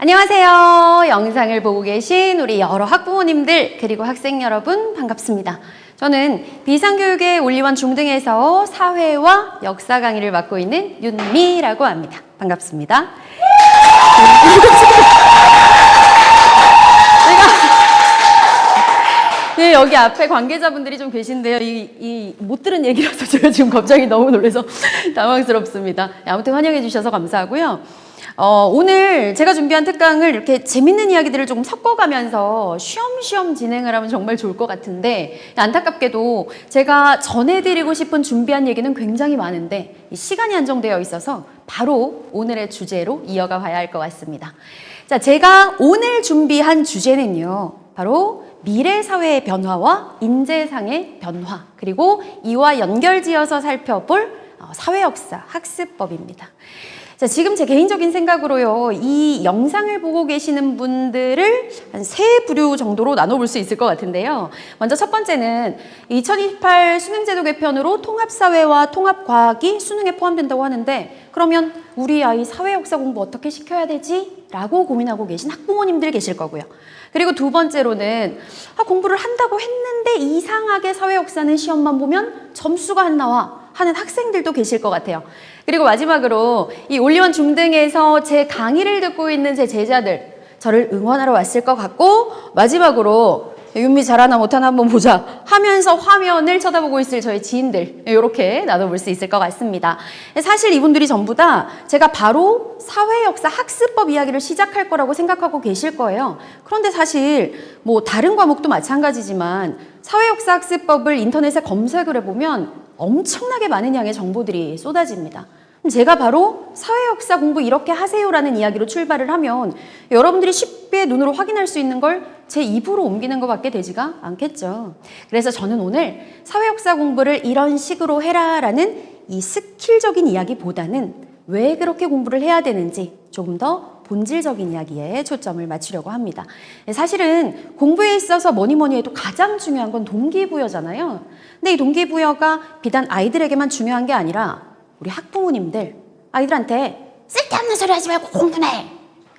안녕하세요. 영상을 보고 계신 우리 여러 학부모님들 그리고 학생 여러분 반갑습니다. 저는 비상교육의 올리원 중등에서 사회와 역사 강의를 맡고 있는 윤미라고 합니다. 반갑습니다. 네, 여기 앞에 관계자분들이 좀 계신데요. 못 들은 얘기라서 제가 지금 갑자기 너무 놀라서 당황스럽습니다. 아무튼 환영해 주셔서 감사하고요. 오늘 제가 준비한 특강을 이렇게 재밌는 이야기들을 조금 섞어가면서 쉬엄쉬엄 진행을 하면 정말 좋을 것 같은데, 안타깝게도 제가 전해드리고 싶은 준비한 얘기는 굉장히 많은데 시간이 한정되어 있어서 바로 오늘의 주제로 이어가 봐야 할 것 같습니다. 자, 제가 오늘 준비한 주제는요, 바로 미래 사회의 변화와 인재상의 변화, 그리고 이와 연결지어서 살펴볼 사회역사 학습법입니다. 자, 지금 제 개인적인 생각으로요, 이 영상을 보고 계시는 분들을 한 세 부류 정도로 나눠볼 수 있을 것 같은데요. 먼저 첫 번째는 2028 수능제도 개편으로 통합사회와 통합과학이 수능에 포함된다고 하는데, 그러면 우리 아이 사회역사 공부 어떻게 시켜야 되지? 라고 고민하고 계신 학부모님들 계실 거고요. 그리고 두 번째로는 공부를 한다고 했는데 이상하게 사회역사는 시험만 보면 점수가 안 나와 하는 학생들도 계실 것 같아요. 그리고 마지막으로 이 올리원 중등에서 제 강의를 듣고 있는 제 제자들, 저를 응원하러 왔을 것 같고, 마지막으로 윤미 잘하나 못하나 한번 보자 하면서 화면을 쳐다보고 있을 저희 지인들, 이렇게 나눠볼 수 있을 것 같습니다. 사실 이분들이 전부 다 제가 바로 사회역사 학습법 이야기를 시작할 거라고 생각하고 계실 거예요. 그런데 사실 뭐 다른 과목도 마찬가지지만 사회역사 학습법을 인터넷에 검색을 해보면 엄청나게 많은 양의 정보들이 쏟아집니다. 제가 바로 사회역사 공부 이렇게 하세요라는 이야기로 출발을 하면 여러분들이 쉽게 눈으로 확인할 수 있는 걸 제 입으로 옮기는 것밖에 되지가 않겠죠. 그래서 저는 오늘 사회역사 공부를 이런 식으로 해라라는 이 스킬적인 이야기보다는 왜 그렇게 공부를 해야 되는지 조금 더 본질적인 이야기에 초점을 맞추려고 합니다. 사실은 공부에 있어서 뭐니 해도 가장 중요한 건 동기부여잖아요. 근데 이 동기부여가 비단 아이들에게만 중요한 게 아니라 우리 학부모님들, 아이들한테 쓸데없는 소리 하지 말고 공부해!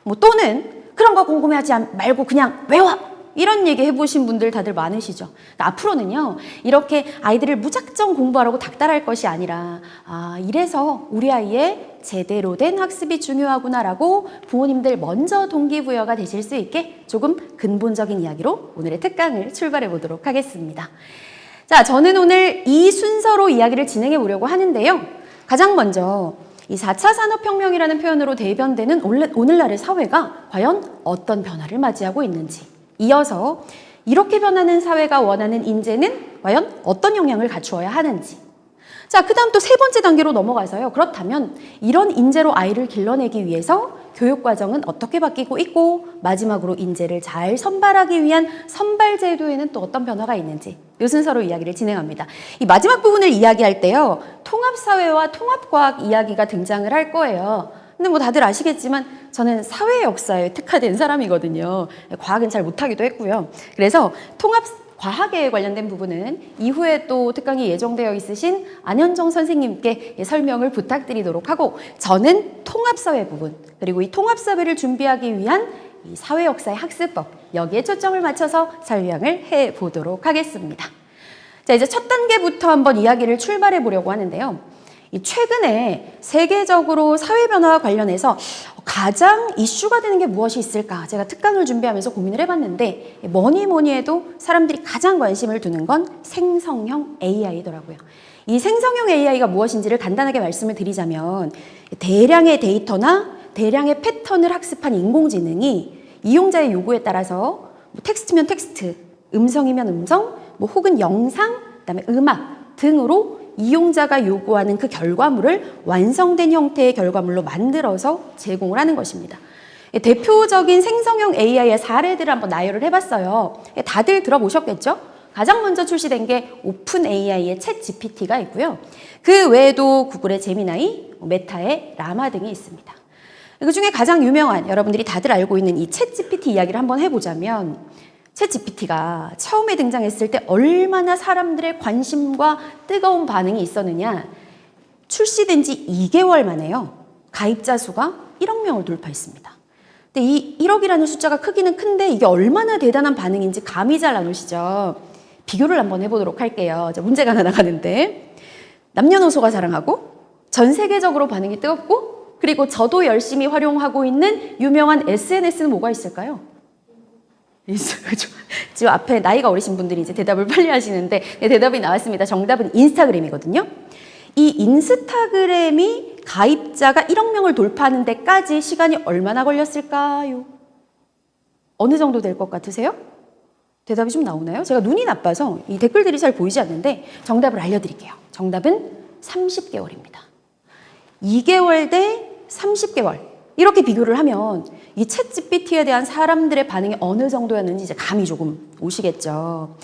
뭐 또는 그런 거 궁금해하지 말고 그냥 외워! 이런 얘기 해보신 분들 다들 많으시죠. 그러니까 앞으로는요, 이렇게 아이들을 무작정 공부하라고 닥달할 것이 아니라, 이래서 우리 아이의 제대로 된 학습이 중요하구나라고 부모님들 먼저 동기부여가 되실 수 있게 조금 근본적인 이야기로 오늘의 특강을 출발해 보도록 하겠습니다. 자, 저는 오늘 이 순서로 이야기를 진행해 보려고 하는데요. 가장 먼저 이 4차 산업혁명이라는 표현으로 대변되는 오늘날의 사회가 과연 어떤 변화를 맞이하고 있는지, 이어서 이렇게 변하는 사회가 원하는 인재는 과연 어떤 역량을 갖추어야 하는지, 자, 그 다음 또 세 번째 단계로 넘어가서요, 그렇다면 이런 인재로 아이를 길러내기 위해서 교육과정은 어떻게 바뀌고 있고, 마지막으로 인재를 잘 선발하기 위한 선발 제도에는 또 어떤 변화가 있는지, 이 순서로 이야기를 진행합니다. 이 마지막 부분을 이야기할 때요, 통합사회와 통합과학 이야기가 등장을 할 거예요. 근데 뭐 다들 아시겠지만 저는 사회 역사에 특화된 사람이거든요. 과학은 잘 못하기도 했고요. 그래서 과학에 관련된 부분은 이후에 또 특강이 예정되어 있으신 안현정 선생님께 설명을 부탁드리도록 하고, 저는 통합사회 부분, 그리고 이 통합사회를 준비하기 위한 이 사회역사의 학습법, 여기에 초점을 맞춰서 설명을 해보도록 하겠습니다. 자, 이제 첫 단계부터 한번 이야기를 출발해 보려고 하는데요. 최근에 세계적으로 사회 변화와 관련해서 가장 이슈가 되는 게 무엇이 있을까, 제가 특강을 준비하면서 고민을 해봤는데 뭐니 해도 사람들이 가장 관심을 두는 건 생성형 AI더라고요. 이 생성형 AI가 무엇인지를 간단하게 말씀을 드리자면, 대량의 데이터나 대량의 패턴을 학습한 인공지능이 이용자의 요구에 따라서 텍스트면 텍스트, 음성이면 음성, 혹은 영상, 그다음에 음악 등으로 이용자가 요구하는 그 결과물을 완성된 형태의 결과물로 만들어서 제공을 하는 것입니다. 대표적인 생성형 AI의 사례들을 한번 나열을 해봤어요. 다들 들어보셨겠죠? 가장 먼저 출시된 게 오픈 AI의 챗 GPT가 있고요. 그 외에도 구글의 제미나이, 메타의 라마 등이 있습니다. 그 중에 가장 유명한, 여러분들이 다들 알고 있는 이 챗 GPT 이야기를 한번 해보자면, 챗 GPT가 처음에 등장했을 때 얼마나 사람들의 관심과 뜨거운 반응이 있었느냐. 출시된 지 2개월 만에요, 가입자 수가 1억 명을 돌파했습니다. 근데 이 1억이라는 숫자가 크기는 큰데 이게 얼마나 대단한 반응인지 감이 잘 안 오시죠? 비교를 한번 해보도록 할게요. 문제가 하나 나가는데 남녀노소가 사랑하고 전 세계적으로 반응이 뜨겁고 그리고 저도 열심히 활용하고 있는 유명한 SNS는 뭐가 있을까요? 있어요. 지금 앞에 나이가 어리신 분들이 이제 대답을 빨리 하시는데 네, 대답이 나왔습니다. 정답은 인스타그램이거든요. 이 인스타그램이 가입자가 1억 명을 돌파하는 데까지 시간이 얼마나 걸렸을까요? 어느 정도 될 것 같으세요? 대답이 좀 나오나요? 제가 눈이 나빠서 이 댓글들이 잘 보이지 않는데 정답을 알려드릴게요. 정답은 30개월입니다. 2개월 대 30개월. 이렇게 비교를 하면 이 챗GPT에 대한 사람들의 반응이 어느 정도였는지 이제 감이 조금 오시겠죠.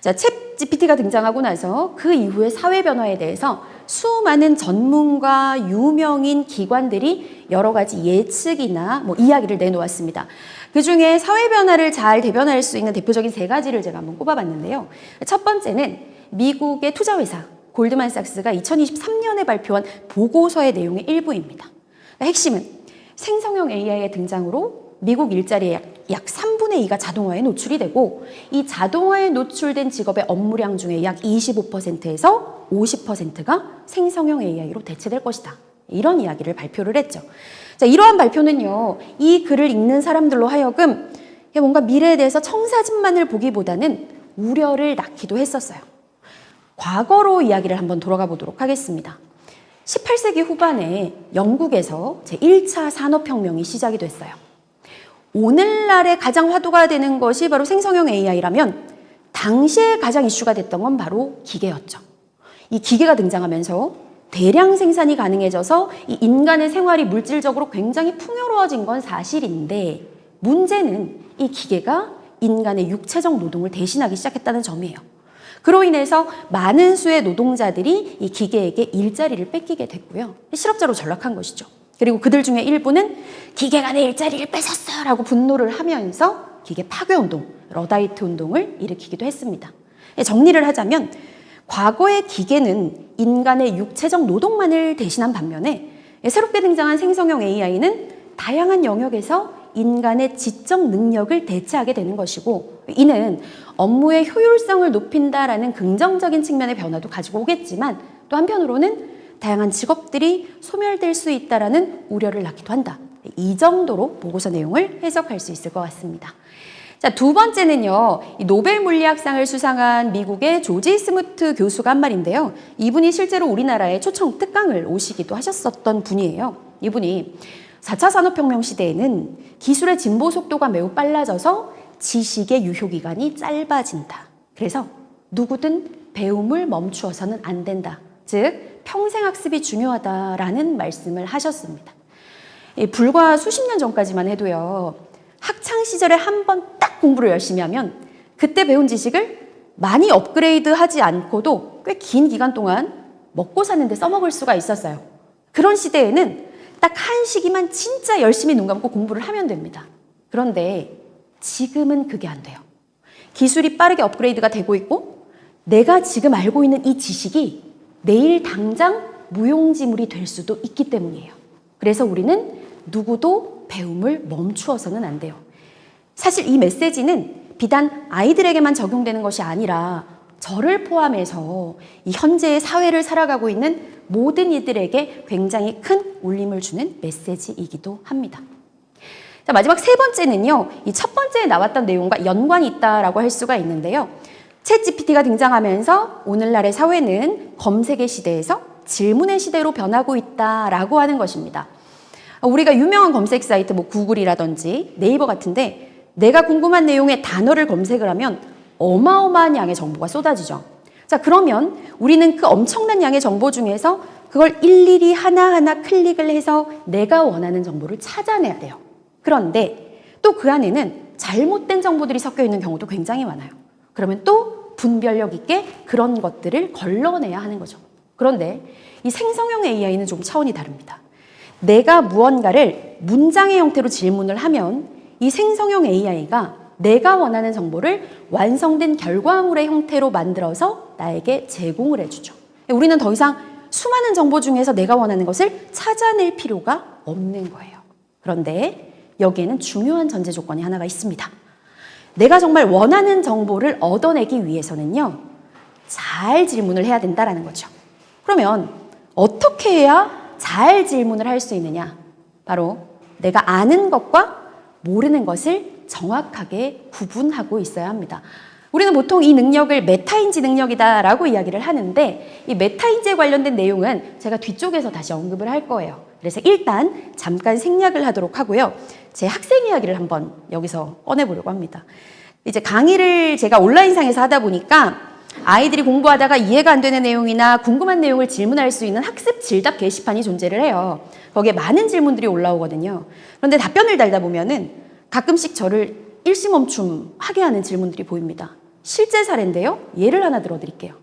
자, 챗GPT가 등장하고 나서 그 이후의 사회 변화에 대해서 수많은 전문가, 유명인 기관들이 여러 가지 예측이나 뭐 이야기를 내놓았습니다. 그 중에 사회 변화를 잘 대변할 수 있는 대표적인 3가지를 제가 한번 꼽아봤는데요. 첫 번째는 미국의 투자회사 골드만삭스가 2023년에 발표한 보고서의 내용의 일부입니다. 핵심은 생성형 AI의 등장으로 미국 일자리의 약 3분의 2가 자동화에 노출이 되고 이 자동화에 노출된 직업의 업무량 중에 약 25%에서 50%가 생성형 AI로 대체될 것이다. 이런 이야기를 발표를 했죠. 자, 이러한 발표는요, 이 글을 읽는 사람들로 하여금 뭔가 미래에 대해서 청사진만을 보기보다는 우려를 낳기도 했었어요. 과거로 이야기를 한번 돌아가 보도록 하겠습니다. 18세기 후반에 영국에서 제1차 산업혁명이 시작이 됐어요. 오늘날에 가장 화두가 되는 것이 바로 생성형 AI라면 당시에 가장 이슈가 됐던 건 바로 기계였죠. 이 기계가 등장하면서 대량 생산이 가능해져서 이 인간의 생활이 물질적으로 굉장히 풍요로워진 건 사실인데 문제는 이 기계가 인간의 육체적 노동을 대신하기 시작했다는 점이에요. 그로 인해서 많은 수의 노동자들이 이 기계에게 일자리를 뺏기게 됐고요. 실업자로 전락한 것이죠. 그리고 그들 중에 일부는 기계가 내 일자리를 뺏었어요 라고 분노를 하면서 기계 파괴운동, 러다이트 운동을 일으키기도 했습니다. 정리를 하자면 과거의 기계는 인간의 육체적 노동만을 대신한 반면에 새롭게 등장한 생성형 AI는 다양한 영역에서 인간의 지적 능력을 대체하게 되는 것이고 이는 업무의 효율성을 높인다라는 긍정적인 측면의 변화도 가지고 오겠지만 또 한편으로는 다양한 직업들이 소멸될 수 있다라는 우려를 낳기도 한다. 이 정도로 보고서 내용을 해석할 수 있을 것 같습니다. 자, 두 번째는요, 이 노벨 물리학상을 수상한 미국의 조지 스무트 교수가 한 말인데요. 이분이 실제로 우리나라에 초청 특강을 오시기도 하셨었던 분이에요. 이분이 4차 산업혁명 시대에는 기술의 진보 속도가 매우 빨라져서 지식의 유효기간이 짧아진다. 그래서 누구든 배움을 멈추어서는 안 된다. 즉, 평생학습이 중요하다라는 말씀을 하셨습니다. 불과 수십 년 전까지만 해도요. 학창 시절에 한 번 딱 공부를 열심히 하면 그때 배운 지식을 많이 업그레이드하지 않고도 꽤 긴 기간 동안 먹고 사는데 써먹을 수가 있었어요. 그런 시대에는 딱 한 시기만 진짜 열심히 눈 감고 공부를 하면 됩니다. 그런데 지금은 그게 안 돼요. 기술이 빠르게 업그레이드가 되고 있고 내가 지금 알고 있는 이 지식이 내일 당장 무용지물이 될 수도 있기 때문이에요. 그래서 우리는 누구도 배움을 멈추어서는 안 돼요. 사실 이 메시지는 비단 아이들에게만 적용되는 것이 아니라 저를 포함해서 이 현재의 사회를 살아가고 있는 모든 이들에게 굉장히 큰 울림을 주는 메시지이기도 합니다. 자, 마지막 세 번째는요. 이 첫 번째에 나왔던 내용과 연관이 있다라고 할 수가 있는데요. 챗GPT가 등장하면서 오늘날의 사회는 검색의 시대에서 질문의 시대로 변하고 있다라고 하는 것입니다. 우리가 유명한 검색 사이트 뭐 구글이라든지 네이버 같은데 내가 궁금한 내용의 단어를 검색을 하면 어마어마한 양의 정보가 쏟아지죠. 자, 그러면 우리는 그 엄청난 양의 정보 중에서 그걸 일일이 하나하나 클릭을 해서 내가 원하는 정보를 찾아내야 돼요. 그런데 또 그 안에는 잘못된 정보들이 섞여 있는 경우도 굉장히 많아요. 그러면 또 분별력 있게 그런 것들을 걸러내야 하는 거죠. 그런데 이 생성형 AI는 좀 차원이 다릅니다. 내가 무언가를 문장의 형태로 질문을 하면 이 생성형 AI가 내가 원하는 정보를 완성된 결과물의 형태로 만들어서 나에게 제공을 해주죠. 우리는 더 이상 수많은 정보 중에서 내가 원하는 것을 찾아낼 필요가 없는 거예요. 그런데 여기에는 중요한 전제 조건이 하나가 있습니다. 내가 정말 원하는 정보를 얻어내기 위해서는요, 잘 질문을 해야 된다라는 거죠. 그러면 어떻게 해야 잘 질문을 할 수 있느냐? 바로 내가 아는 것과 모르는 것을 정확하게 구분하고 있어야 합니다. 우리는 보통 이 능력을 메타인지 능력이다라고 이야기를 하는데, 이 메타인지에 관련된 내용은 제가 뒤쪽에서 다시 언급을 할 거예요. 그래서 일단 잠깐 생략을 하도록 하고요. 제 학생 이야기를 한번 여기서 꺼내보려고 합니다. 이제 강의를 제가 온라인상에서 하다 보니까 아이들이 공부하다가 이해가 안 되는 내용이나 궁금한 내용을 질문할 수 있는 학습 질답 게시판이 존재를 해요. 거기에 많은 질문들이 올라오거든요. 그런데 답변을 달다 보면은 가끔씩 저를 일시멈춤하게 하는 질문들이 보입니다. 실제 사례인데요. 예를 하나 들어드릴게요.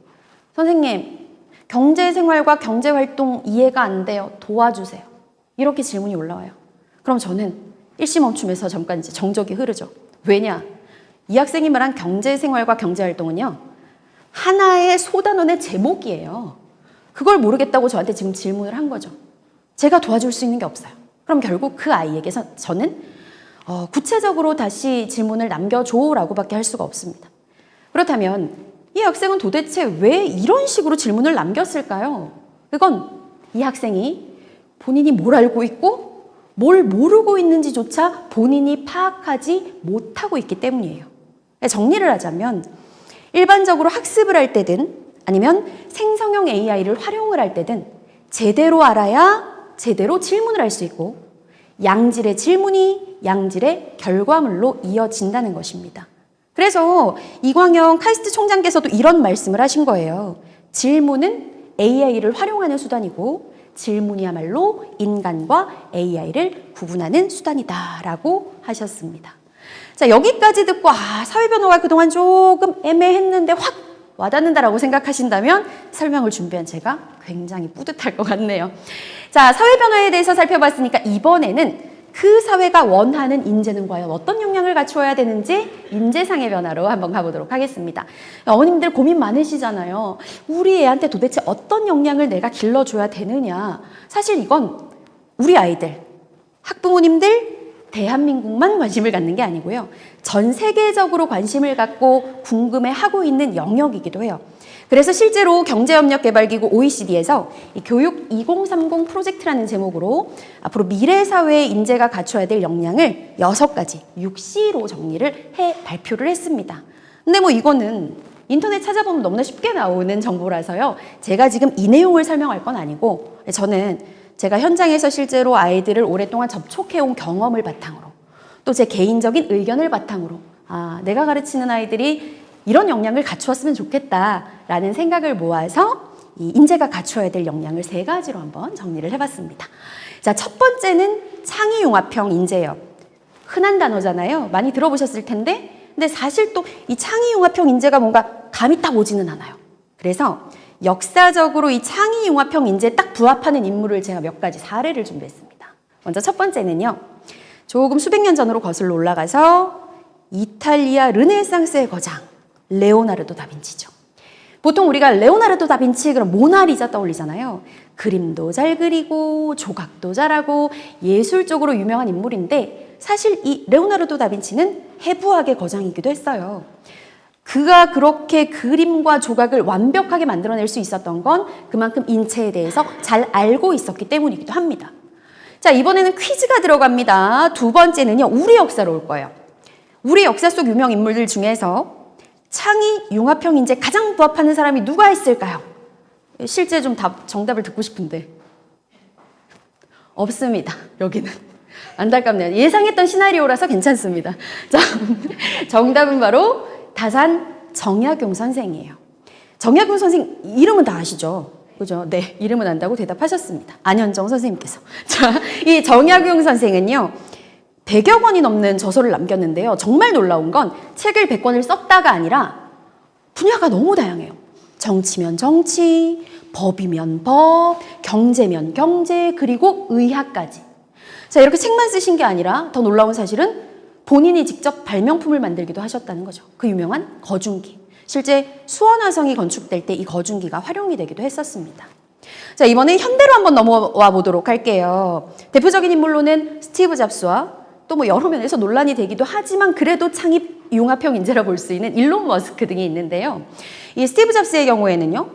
선생님, 경제생활과 경제활동 이해가 안 돼요. 도와주세요. 이렇게 질문이 올라와요. 그럼 저는 일시멈춤해서 잠깐 이제 정적이 흐르죠. 왜냐? 이 학생이 말한 경제생활과 경제활동은요, 하나의 소단원의 제목이에요. 그걸 모르겠다고 저한테 지금 질문을 한 거죠. 제가 도와줄 수 있는 게 없어요. 그럼 결국 그 아이에게서 저는 구체적으로 다시 질문을 남겨줘라고밖에 할 수가 없습니다. 그렇다면 이 학생은 도대체 왜 이런 식으로 질문을 남겼을까요? 그건 이 학생이 본인이 뭘 알고 있고 뭘 모르고 있는지조차 본인이 파악하지 못하고 있기 때문이에요. 정리를 하자면 일반적으로 학습을 할 때든 아니면 생성형 AI를 활용을 할 때든 제대로 알아야 제대로 질문을 할 수 있고 양질의 질문이 양질의 결과물로 이어진다는 것입니다. 그래서 이광영 카이스트 총장께서도 이런 말씀을 하신 거예요. 질문은 AI를 활용하는 수단이고 질문이야말로 인간과 AI를 구분하는 수단이다라고 하셨습니다. 자, 여기까지 듣고 사회변화가 그동안 조금 애매했는데 확 와닿는다라고 생각하신다면 설명을 준비한 제가 굉장히 뿌듯할 것 같네요. 자, 사회변화에 대해서 살펴봤으니까 이번에는 그 사회가 원하는 인재는 과연 어떤 역량을 갖추어야 되는지 인재상의 변화로 한번 가보도록 하겠습니다. 어머님들 고민 많으시잖아요. 우리 애한테 도대체 어떤 역량을 내가 길러줘야 되느냐. 사실 이건 우리 아이들, 학부모님들, 대한민국만 관심을 갖는 게 아니고요. 전 세계적으로 관심을 갖고 궁금해하고 있는 영역이기도 해요. 그래서 실제로 경제협력개발기구 OECD에서 이 교육 2030 프로젝트라는 제목으로 앞으로 미래 사회의 인재가 갖춰야 될 역량을 6가지, 6C로 정리를 해 발표를 했습니다. 근데 뭐 이거는 인터넷 찾아보면 너무나 쉽게 나오는 정보라서요. 제가 지금 이 내용을 설명할 건 아니고 저는 제가 현장에서 실제로 아이들을 오랫동안 접촉해온 경험을 바탕으로 또 제 개인적인 의견을 바탕으로 내가 가르치는 아이들이 이런 역량을 갖추었으면 좋겠다라는 생각을 모아서 이 인재가 갖추어야 될 역량을 3가지로 한번 정리를 해봤습니다. 자, 첫 번째는 창의융합형 인재예요. 흔한 단어잖아요. 많이 들어보셨을 텐데 근데 사실 또 이 창의융합형 인재가 뭔가 감이 딱 오지는 않아요. 그래서 역사적으로 이 창의융합형 인재에 딱 부합하는 인물을 제가 몇 가지 사례를 준비했습니다. 먼저 첫 번째는요. 조금 수백 년 전으로 거슬러 올라가서 이탈리아 르네상스의 거장 레오나르도 다빈치죠. 보통 우리가 레오나르도 다빈치 그럼 모나리자 떠올리잖아요. 그림도 잘 그리고 조각도 잘하고 예술적으로 유명한 인물인데 사실 이 레오나르도 다빈치는 해부학의 거장이기도 했어요. 그가 그렇게 그림과 조각을 완벽하게 만들어낼 수 있었던 건 그만큼 인체에 대해서 잘 알고 있었기 때문이기도 합니다. 자, 이번에는 퀴즈가 들어갑니다. 두 번째는요, 우리 역사로 올 거예요. 우리 역사 속 유명 인물들 중에서 창의융합형 인재 가장 부합하는 사람이 누가 있을까요? 실제 좀 정답을 듣고 싶은데 없습니다. 여기는 안타깝네요. 예상했던 시나리오라서 괜찮습니다. 자, 정답은 바로 다산 정약용 선생이에요. 정약용 선생 이름은 다 아시죠? 그죠? 네, 이름은 안다고 대답하셨습니다. 안현정 선생님께서. 자, 이 정약용 선생은요. 100여 권이 넘는 저서를 남겼는데요. 정말 놀라운 건 책을 100권을 썼다가 아니라 분야가 너무 다양해요. 정치면 정치, 법이면 법, 경제면 경제, 그리고 의학까지. 자, 이렇게 책만 쓰신 게 아니라 더 놀라운 사실은 본인이 직접 발명품을 만들기도 하셨다는 거죠. 그 유명한 거중기. 실제 수원화성이 건축될 때 이 거중기가 활용이 되기도 했었습니다. 자, 이번에 현대로 한번 넘어와 보도록 할게요. 대표적인 인물로는 스티브 잡스와 또 뭐 여러 면에서 논란이 되기도 하지만 그래도 창입 융합형 인재라 볼 수 있는 일론 머스크 등이 있는데요. 이 스티브 잡스의 경우에는요,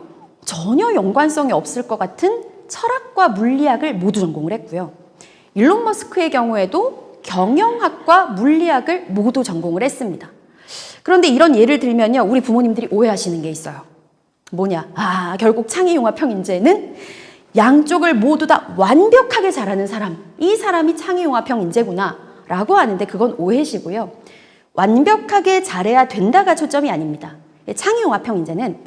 전혀 연관성이 없을 것 같은 철학과 물리학을 모두 전공을 했고요. 일론 머스크의 경우에도 경영학과 물리학을 모두 전공을 했습니다. 그런데 이런 예를 들면요, 우리 부모님들이 오해하시는 게 있어요. 뭐냐? 결국 창의융합형 인재는 양쪽을 모두 다 완벽하게 잘하는 사람, 이 사람이 창의융합형 인재구나 라고 하는데 그건 오해시고요. 완벽하게 잘해야 된다가 초점이 아닙니다. 창의융합형 인재는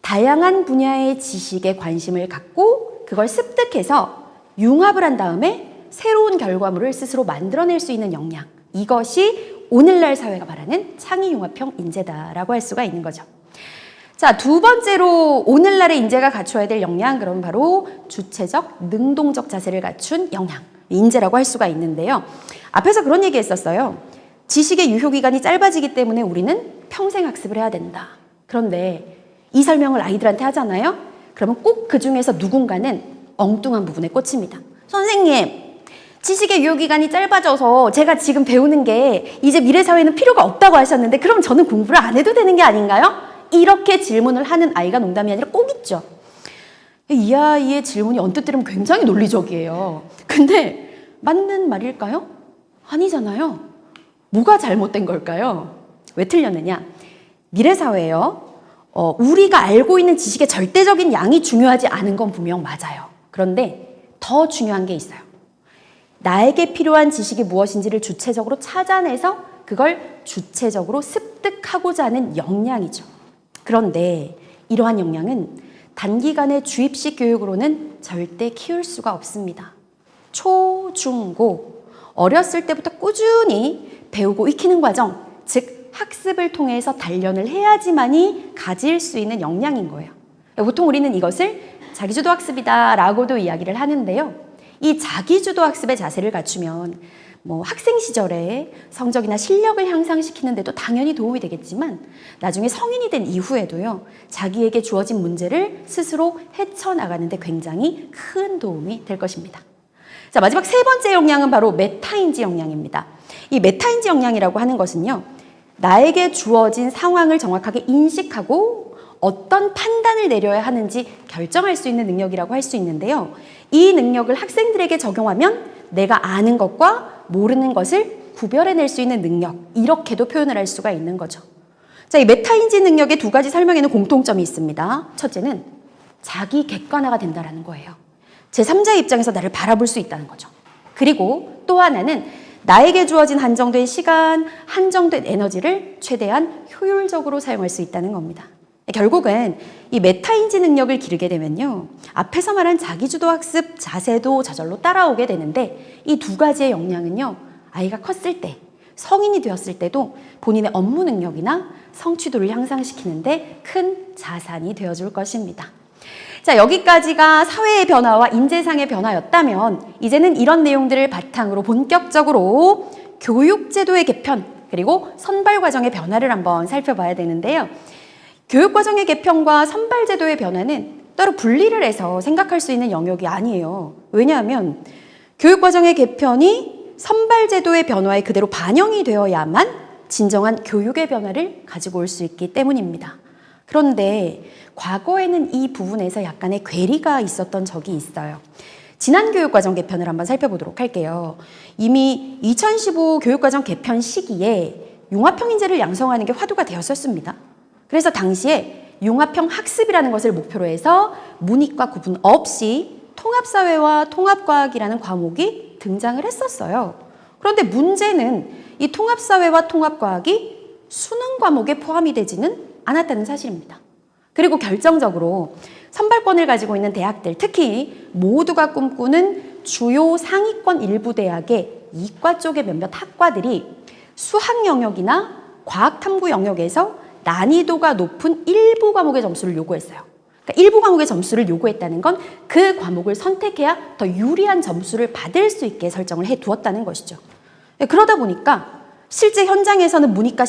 다양한 분야의 지식에 관심을 갖고 그걸 습득해서 융합을 한 다음에 새로운 결과물을 스스로 만들어낼 수 있는 역량, 이것이 오늘날 사회가 바라는 창의융합형 인재다라고 할 수가 있는 거죠. 자, 두 번째로 오늘날의 인재가 갖춰야 될 역량, 그럼 바로 주체적, 능동적 자세를 갖춘 역량, 인재라고 할 수가 있는데요. 앞에서 그런 얘기 했었어요. 지식의 유효기간이 짧아지기 때문에 우리는 평생 학습을 해야 된다. 그런데 이 설명을 아이들한테 하잖아요. 그러면 꼭 그 중에서 누군가는 엉뚱한 부분에 꽂힙니다. 선생님, 지식의 유효기간이 짧아져서 제가 지금 배우는 게 이제 미래 사회는 필요가 없다고 하셨는데 그럼 저는 공부를 안 해도 되는 게 아닌가요? 이렇게 질문을 하는 아이가 농담이 아니라 꼭 있죠. 이 아이의 질문이 언뜻 들으면 굉장히 논리적이에요. 근데 맞는 말일까요? 아니잖아요. 뭐가 잘못된 걸까요? 왜 틀렸느냐? 미래 사회예요. 우리가 알고 있는 지식의 절대적인 양이 중요하지 않은 건 분명 맞아요. 그런데 더 중요한 게 있어요. 나에게 필요한 지식이 무엇인지를 주체적으로 찾아내서 그걸 주체적으로 습득하고자 하는 역량이죠. 그런데 이러한 역량은 단기간의 주입식 교육으로는 절대 키울 수가 없습니다. 초, 중, 고, 어렸을 때부터 꾸준히 배우고 익히는 과정, 즉 학습을 통해서 단련을 해야지만이 가질 수 있는 역량인 거예요. 보통 우리는 이것을 자기주도 학습이다 라고도 이야기를 하는데요. 이 자기주도 학습의 자세를 갖추면 학생 시절에 성적이나 실력을 향상시키는 데도 당연히 도움이 되겠지만 나중에 성인이 된 이후에도요, 자기에게 주어진 문제를 스스로 헤쳐나가는 데 굉장히 큰 도움이 될 것입니다. 자, 마지막 세 번째 역량은 바로 메타인지 역량입니다. 이 메타인지 역량이라고 하는 것은요, 나에게 주어진 상황을 정확하게 인식하고 어떤 판단을 내려야 하는지 결정할 수 있는 능력이라고 할 수 있는데요. 이 능력을 학생들에게 적용하면 내가 아는 것과 모르는 것을 구별해낼 수 있는 능력, 이렇게도 표현을 할 수가 있는 거죠. 자, 이 메타인지 능력의 두 가지 설명에는 공통점이 있습니다. 첫째는 자기 객관화가 된다는 거예요. 제3자의 입장에서 나를 바라볼 수 있다는 거죠. 그리고 또 하나는 나에게 주어진 한정된 시간, 한정된 에너지를 최대한 효율적으로 사용할 수 있다는 겁니다. 결국은 이 메타인지 능력을 기르게 되면요, 앞에서 말한 자기주도 학습 자세도 저절로 따라오게 되는데 이 두 가지의 역량은요, 아이가 컸을 때, 성인이 되었을 때도 본인의 업무 능력이나 성취도를 향상시키는데 큰 자산이 되어줄 것입니다. 자, 여기까지가 사회의 변화와 인재상의 변화였다면 이제는 이런 내용들을 바탕으로 본격적으로 교육제도의 개편 그리고 선발과정의 변화를 한번 살펴봐야 되는데요. 교육과정의 개편과 선발제도의 변화는 따로 분리를 해서 생각할 수 있는 영역이 아니에요. 왜냐하면 교육과정의 개편이 선발제도의 변화에 그대로 반영이 되어야만 진정한 교육의 변화를 가지고 올 수 있기 때문입니다. 그런데 과거에는 이 부분에서 약간의 괴리가 있었던 적이 있어요. 지난 교육과정 개편을 한번 살펴보도록 할게요. 이미 2015 교육과정 개편 시기에 융합형 인재를 양성하는 게 화두가 되었었습니다. 그래서 당시에 융합형 학습이라는 것을 목표로 해서 문이과 구분 없이 통합사회와 통합과학이라는 과목이 등장을 했었어요. 그런데 문제는 이 통합사회와 통합과학이 수능 과목에 포함이 되지는 않았다는 사실입니다. 그리고 결정적으로 선발권을 가지고 있는 대학들, 특히 모두가 꿈꾸는 주요 상위권 일부 대학의 이과 쪽의 몇몇 학과들이 수학 영역이나 과학탐구 영역에서 난이도가 높은 일부 과목의 점수를 요구했어요. 그러니까 일부 과목의 점수를 요구했다는 건 그 과목을 선택해야 더 유리한 점수를 받을 수 있게 설정을 해두었다는 것이죠. 그러다 보니까 실제 현장에서는 문이과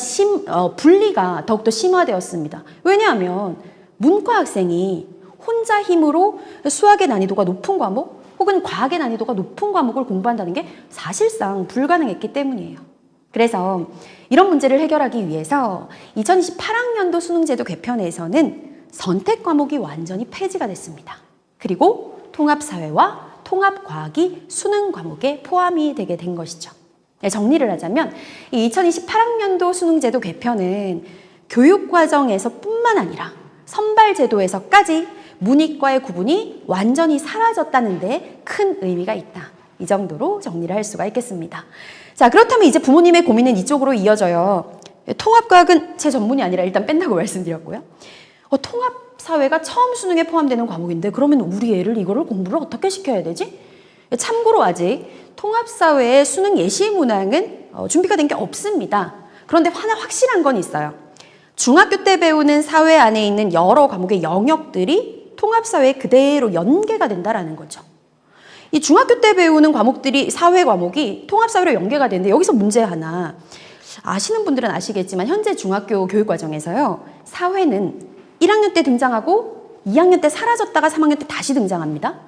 분리가 더욱더 심화되었습니다. 왜냐하면 문과 학생이 혼자 힘으로 수학의 난이도가 높은 과목 혹은 과학의 난이도가 높은 과목을 공부한다는 게 사실상 불가능했기 때문이에요. 그래서 이런 문제를 해결하기 위해서 2028학년도 수능제도 개편에서는 선택 과목이 완전히 폐지가 됐습니다. 그리고 통합사회와 통합과학이 수능 과목에 포함이 되게 된 것이죠. 네, 정리를 하자면 이 2028학년도 수능제도 개편은 교육과정에서 뿐만 아니라 선발제도에서까지 문이과의 구분이 완전히 사라졌다는 데 큰 의미가 있다. 이 정도로 정리를 할 수가 있겠습니다. 자, 그렇다면 이제 부모님의 고민은 이쪽으로 이어져요. 통합과학은 제 전문이 아니라 일단 뺀다고 말씀드렸고요. 통합사회가 처음 수능에 포함되는 과목인데 그러면 우리 애를 이거를 공부를 어떻게 시켜야 되지? 참고로 아직 통합사회의 수능 예시 문항은 준비가 된 게 없습니다. 그런데 하나 확실한 건 있어요. 중학교 때 배우는 사회 안에 있는 여러 과목의 영역들이 통합사회에 그대로 연계가 된다는 거죠. 이 중학교 때 배우는 과목들이 사회 과목이 통합사회로 연계가 되는데 여기서 문제 하나. 아시는 분들은 아시겠지만 현재 중학교 교육과정에서요. 사회는 1학년 때 등장하고 2학년 때 사라졌다가 3학년 때 다시 등장합니다.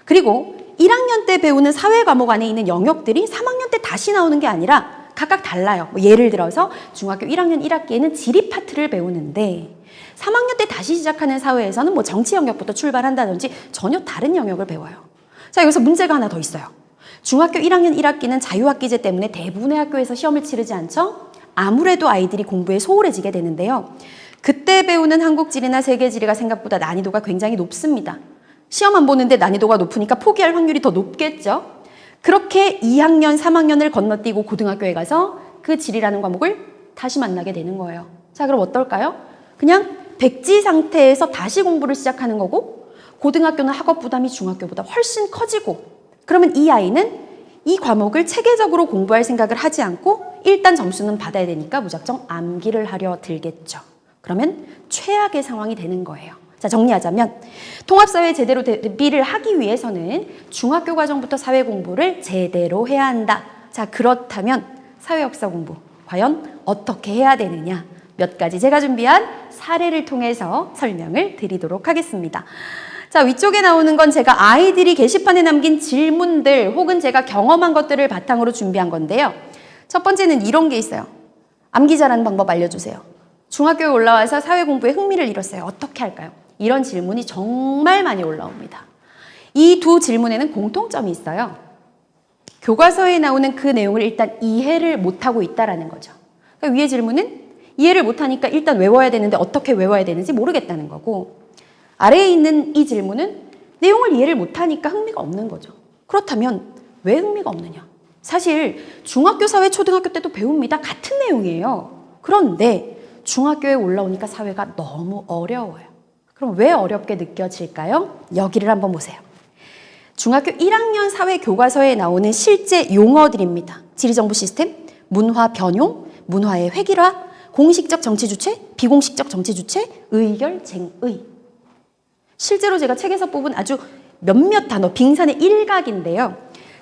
그리고 1학년 때 배우는 사회 과목 안에 있는 영역들이 3학년 때 다시 나오는 게 아니라 각각 달라요. 예를 들어서 중학교 1학년 1학기에는 지리 파트를 배우는데 3학년 때 다시 시작하는 사회에서는 정치 영역부터 출발한다든지 전혀 다른 영역을 배워요. 자, 여기서 문제가 하나 더 있어요. 중학교 1학년 1학기는 자유학기제 때문에 대부분의 학교에서 시험을 치르지 않죠? 아무래도 아이들이 공부에 소홀해지게 되는데요. 그때 배우는 한국지리나 세계지리가 생각보다 난이도가 굉장히 높습니다. 시험 안 보는데 난이도가 높으니까 포기할 확률이 더 높겠죠? 그렇게 2학년, 3학년을 건너뛰고 고등학교에 가서 그 지리라는 과목을 다시 만나게 되는 거예요. 자, 그럼 어떨까요? 그냥 백지 상태에서 다시 공부를 시작하는 거고 고등학교는 학업 부담이 중학교보다 훨씬 커지고 그러면 이 아이는 이 과목을 체계적으로 공부할 생각을 하지 않고 일단 점수는 받아야 되니까 무작정 암기를 하려 들겠죠. 그러면 최악의 상황이 되는 거예요. 자, 정리하자면 통합사회 제대로 대비를 하기 위해서는 중학교 과정부터 사회 공부를 제대로 해야 한다. 자, 그렇다면 사회역사 공부 과연 어떻게 해야 되느냐? 몇 가지 제가 준비한 사례를 통해서 설명을 드리도록 하겠습니다. 자, 위쪽에 나오는 건 제가 아이들이 게시판에 남긴 질문들 혹은 제가 경험한 것들을 바탕으로 준비한 건데요. 첫 번째는 이런 게 있어요. 암기 잘하는 방법 알려주세요. 중학교에 올라와서 사회 공부에 흥미를 잃었어요. 어떻게 할까요? 이런 질문이 정말 많이 올라옵니다. 이 두 질문에는 공통점이 있어요. 교과서에 나오는 그 내용을 일단 이해를 못하고 있다는 거죠. 그러니까 위의 질문은 이해를 못하니까 일단 외워야 되는데 어떻게 외워야 되는지 모르겠다는 거고 아래에 있는 이 질문은 내용을 이해를 못하니까 흥미가 없는 거죠. 그렇다면 왜 흥미가 없느냐? 사실 중학교, 사회, 초등학교 때도 배웁니다. 같은 내용이에요. 그런데 중학교에 올라오니까 사회가 너무 어려워요. 그럼 왜 어렵게 느껴질까요? 여기를 한번 보세요. 중학교 1학년 사회 교과서에 나오는 실제 용어들입니다. 지리정보 시스템, 문화 변용, 문화의 획일화, 공식적 정치 주체, 비공식적 정치 주체, 의결, 쟁의. 실제로 제가 책에서 뽑은 아주 몇몇 단어, 빙산의 일각인데요.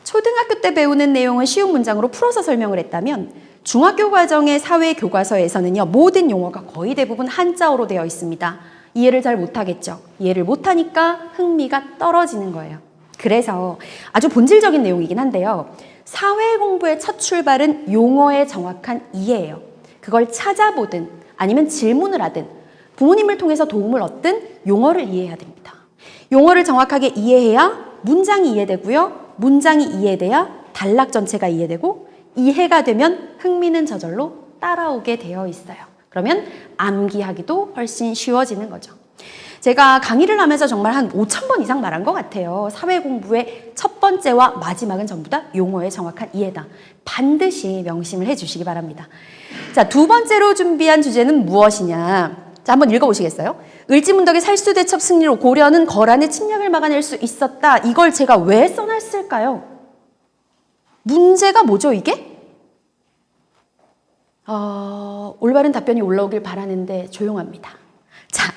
초등학교 때 배우는 내용은 쉬운 문장으로 풀어서 설명을 했다면 중학교 과정의 사회 교과서에서는요. 모든 용어가 거의 대부분 한자어로 되어 있습니다. 이해를 잘 못하겠죠. 이해를 못하니까 흥미가 떨어지는 거예요. 그래서 아주 본질적인 내용이긴 한데요. 사회 공부의 첫 출발은 용어의 정확한 이해예요. 그걸 찾아보든 아니면 질문을 하든 부모님을 통해서 도움을 얻든 용어를 이해해야 됩니다. 용어를 정확하게 이해해야 문장이 이해되고요. 문장이 이해돼야 단락 전체가 이해되고 이해가 되면 흥미는 저절로 따라오게 되어 있어요. 그러면 암기하기도 훨씬 쉬워지는 거죠. 제가 강의를 하면서 정말 한 5,000번 이상 말한 것 같아요. 사회 공부의 첫 번째와 마지막은 전부 다 용어의 정확한 이해다. 반드시 명심을 해주시기 바랍니다. 자, 두 번째로 준비한 주제는 무엇이냐? 자, 한번 읽어보시겠어요? 을지문덕의 살수대첩 승리로 고려는 거란의 침략을 막아낼 수 있었다. 이걸 제가 왜 써놨을까요? 문제가 뭐죠, 이게? 올바른 답변이 올라오길 바라는데 조용합니다. 자,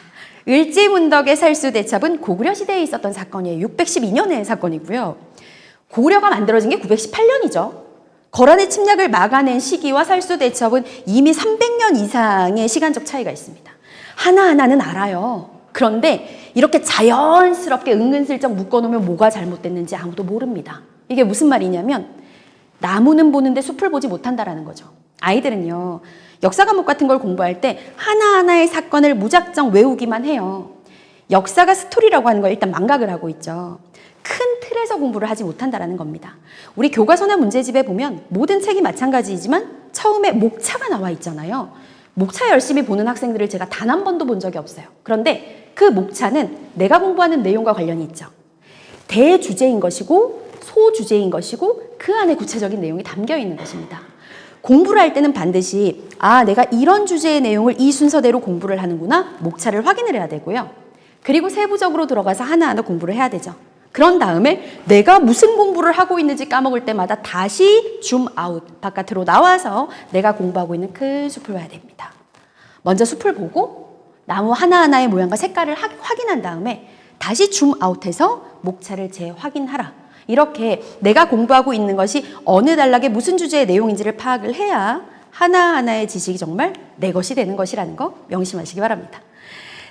을지문덕의 살수대첩은 고구려 시대에 있었던 사건이에요. 612년의 사건이고요. 고구려가 만들어진 게 918년이죠. 거란의 침략을 막아낸 시기와 살수대첩은 이미 300년 이상의 시간적 차이가 있습니다. 하나하나는 알아요. 그런데 이렇게 자연스럽게 은근슬쩍 묶어놓으면 뭐가 잘못됐는지 아무도 모릅니다. 이게 무슨 말이냐면 나무는 보는데 숲을 보지 못한다라는 거죠. 아이들은요, 역사 과목 같은 걸 공부할 때 하나하나의 사건을 무작정 외우기만 해요. 역사가 스토리라고 하는 걸 일단 망각을 하고 있죠. 큰 틀에서 공부를 하지 못한다라는 겁니다. 우리 교과서나 문제집에 보면 모든 책이 마찬가지이지만 처음에 목차가 나와 있잖아요. 목차 열심히 보는 학생들을 제가 단 한 번도 본 적이 없어요. 그런데 그 목차는 내가 공부하는 내용과 관련이 있죠. 대주제인 것이고 소주제인 것이고 그 안에 구체적인 내용이 담겨 있는 것입니다. 공부를 할 때는 반드시 내가 이런 주제의 내용을 이 순서대로 공부를 하는구나 목차를 확인을 해야 되고요. 그리고 세부적으로 들어가서 하나하나 공부를 해야 되죠. 그런 다음에 내가 무슨 공부를 하고 있는지 까먹을 때마다 다시 줌 아웃, 바깥으로 나와서 내가 공부하고 있는 그 숲을 봐야 됩니다. 먼저 숲을 보고 나무 하나하나의 모양과 색깔을 확인한 다음에 다시 줌 아웃해서 목차를 재확인하라. 이렇게 내가 공부하고 있는 것이 어느 단락에 무슨 주제의 내용인지를 파악을 해야 하나하나의 지식이 정말 내 것이 되는 것이라는 거 명심하시기 바랍니다.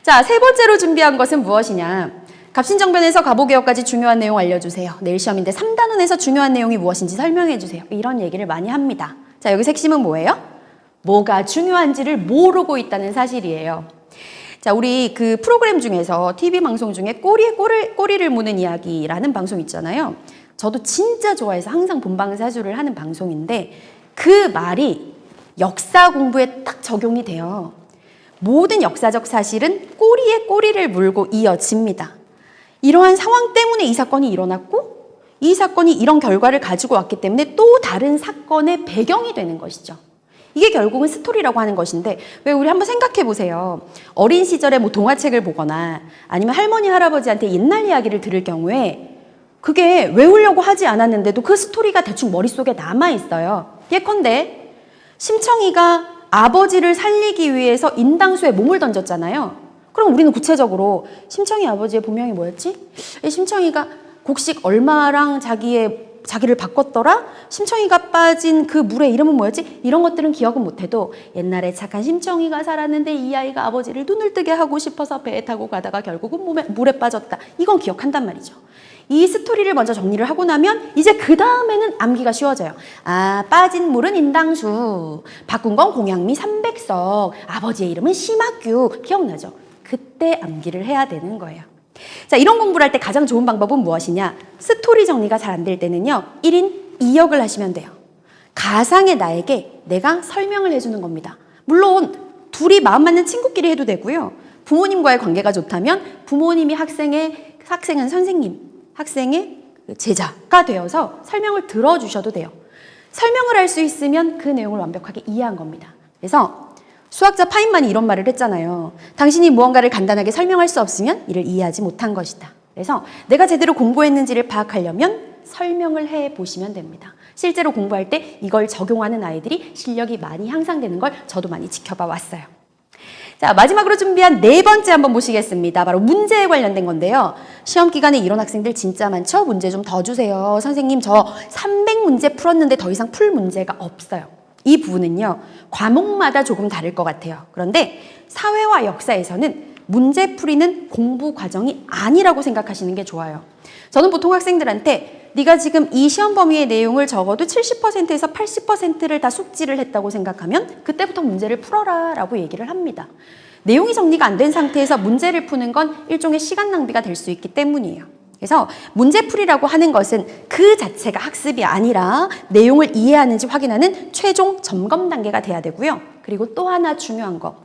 자, 세 번째로 준비한 것은 무엇이냐? 갑신정변에서 가보개혁까지 중요한 내용 알려주세요. 내일 시험인데 3단원에서 중요한 내용이 무엇인지 설명해 주세요. 이런 얘기를 많이 합니다. 자, 여기서 핵심은 뭐예요? 뭐가 중요한지를 모르고 있다는 사실이에요. 자, 우리 그 프로그램 중에서 TV 방송 중에 꼬리를 무는 이야기라는 방송 있잖아요. 저도 진짜 좋아해서 항상 본방사수를 하는 방송인데 그 말이 역사 공부에 딱 적용이 돼요. 모든 역사적 사실은 꼬리에 꼬리를 물고 이어집니다. 이러한 상황 때문에 이 사건이 일어났고 이 사건이 이런 결과를 가지고 왔기 때문에 또 다른 사건의 배경이 되는 것이죠. 이게 결국은 스토리라고 하는 것인데 왜 우리 한번 생각해 보세요. 어린 시절에 뭐 동화책을 보거나 아니면 할머니 할아버지한테 옛날 이야기를 들을 경우에 그게 외우려고 하지 않았는데도 그 스토리가 대충 머릿속에 남아 있어요. 예컨대 심청이가 아버지를 살리기 위해서 인당수에 몸을 던졌잖아요. 그럼 우리는 구체적으로 심청이 아버지의 본명이 뭐였지? 심청이가 곡식 얼마랑 자기를 바꿨더라? 심청이가 빠진 그 물의 이름은 뭐였지? 이런 것들은 기억은 못해도 옛날에 착한 심청이가 살았는데 이 아이가 아버지를 눈을 뜨게 하고 싶어서 배에 타고 가다가 결국은 물에 빠졌다. 이건 기억한단 말이죠. 이 스토리를 먼저 정리를 하고 나면 이제 그 다음에는 암기가 쉬워져요. 빠진 물은 인당수, 바꾼 건 공양미 300석, 아버지의 이름은 심학규. 기억나죠? 그때 암기를 해야 되는 거예요. 자, 이런 공부를 할 때 가장 좋은 방법은 무엇이냐? 스토리 정리가 잘 안 될 때는요. 1인 2역을 하시면 돼요. 가상의 나에게 내가 설명을 해주는 겁니다. 물론 둘이 마음 맞는 친구끼리 해도 되고요. 부모님과의 관계가 좋다면 부모님이 학생은 선생님, 학생의 제자가 되어서 설명을 들어주셔도 돼요. 설명을 할 수 있으면 그 내용을 완벽하게 이해한 겁니다. 그래서 수학자 파인만이 이런 말을 했잖아요. 당신이 무언가를 간단하게 설명할 수 없으면 이를 이해하지 못한 것이다. 그래서 내가 제대로 공부했는지를 파악하려면 설명을 해보시면 됩니다. 실제로 공부할 때 이걸 적용하는 아이들이 실력이 많이 향상되는 걸 저도 많이 지켜봐 왔어요. 자, 마지막으로 준비한 네 번째 한번 보시겠습니다. 바로 문제에 관련된 건데요. 시험 기간에 이런 학생들 진짜 많죠? 문제 좀 더 주세요. 선생님, 저 300문제 풀었는데 더 이상 풀 문제가 없어요. 이 부분은요, 과목마다 조금 다를 것 같아요. 그런데 사회와 역사에서는 문제 풀이는 공부 과정이 아니라고 생각하시는 게 좋아요. 저는 보통 학생들한테 네가 지금 이 시험 범위의 내용을 적어도 70%에서 80%를 다 숙지를 했다고 생각하면 그때부터 문제를 풀어라 라고 얘기를 합니다. 내용이 정리가 안 된 상태에서 문제를 푸는 건 일종의 시간 낭비가 될 수 있기 때문이에요. 그래서 문제풀이라고 하는 것은 그 자체가 학습이 아니라 내용을 이해하는지 확인하는 최종 점검 단계가 돼야 되고요. 그리고 또 하나 중요한 거.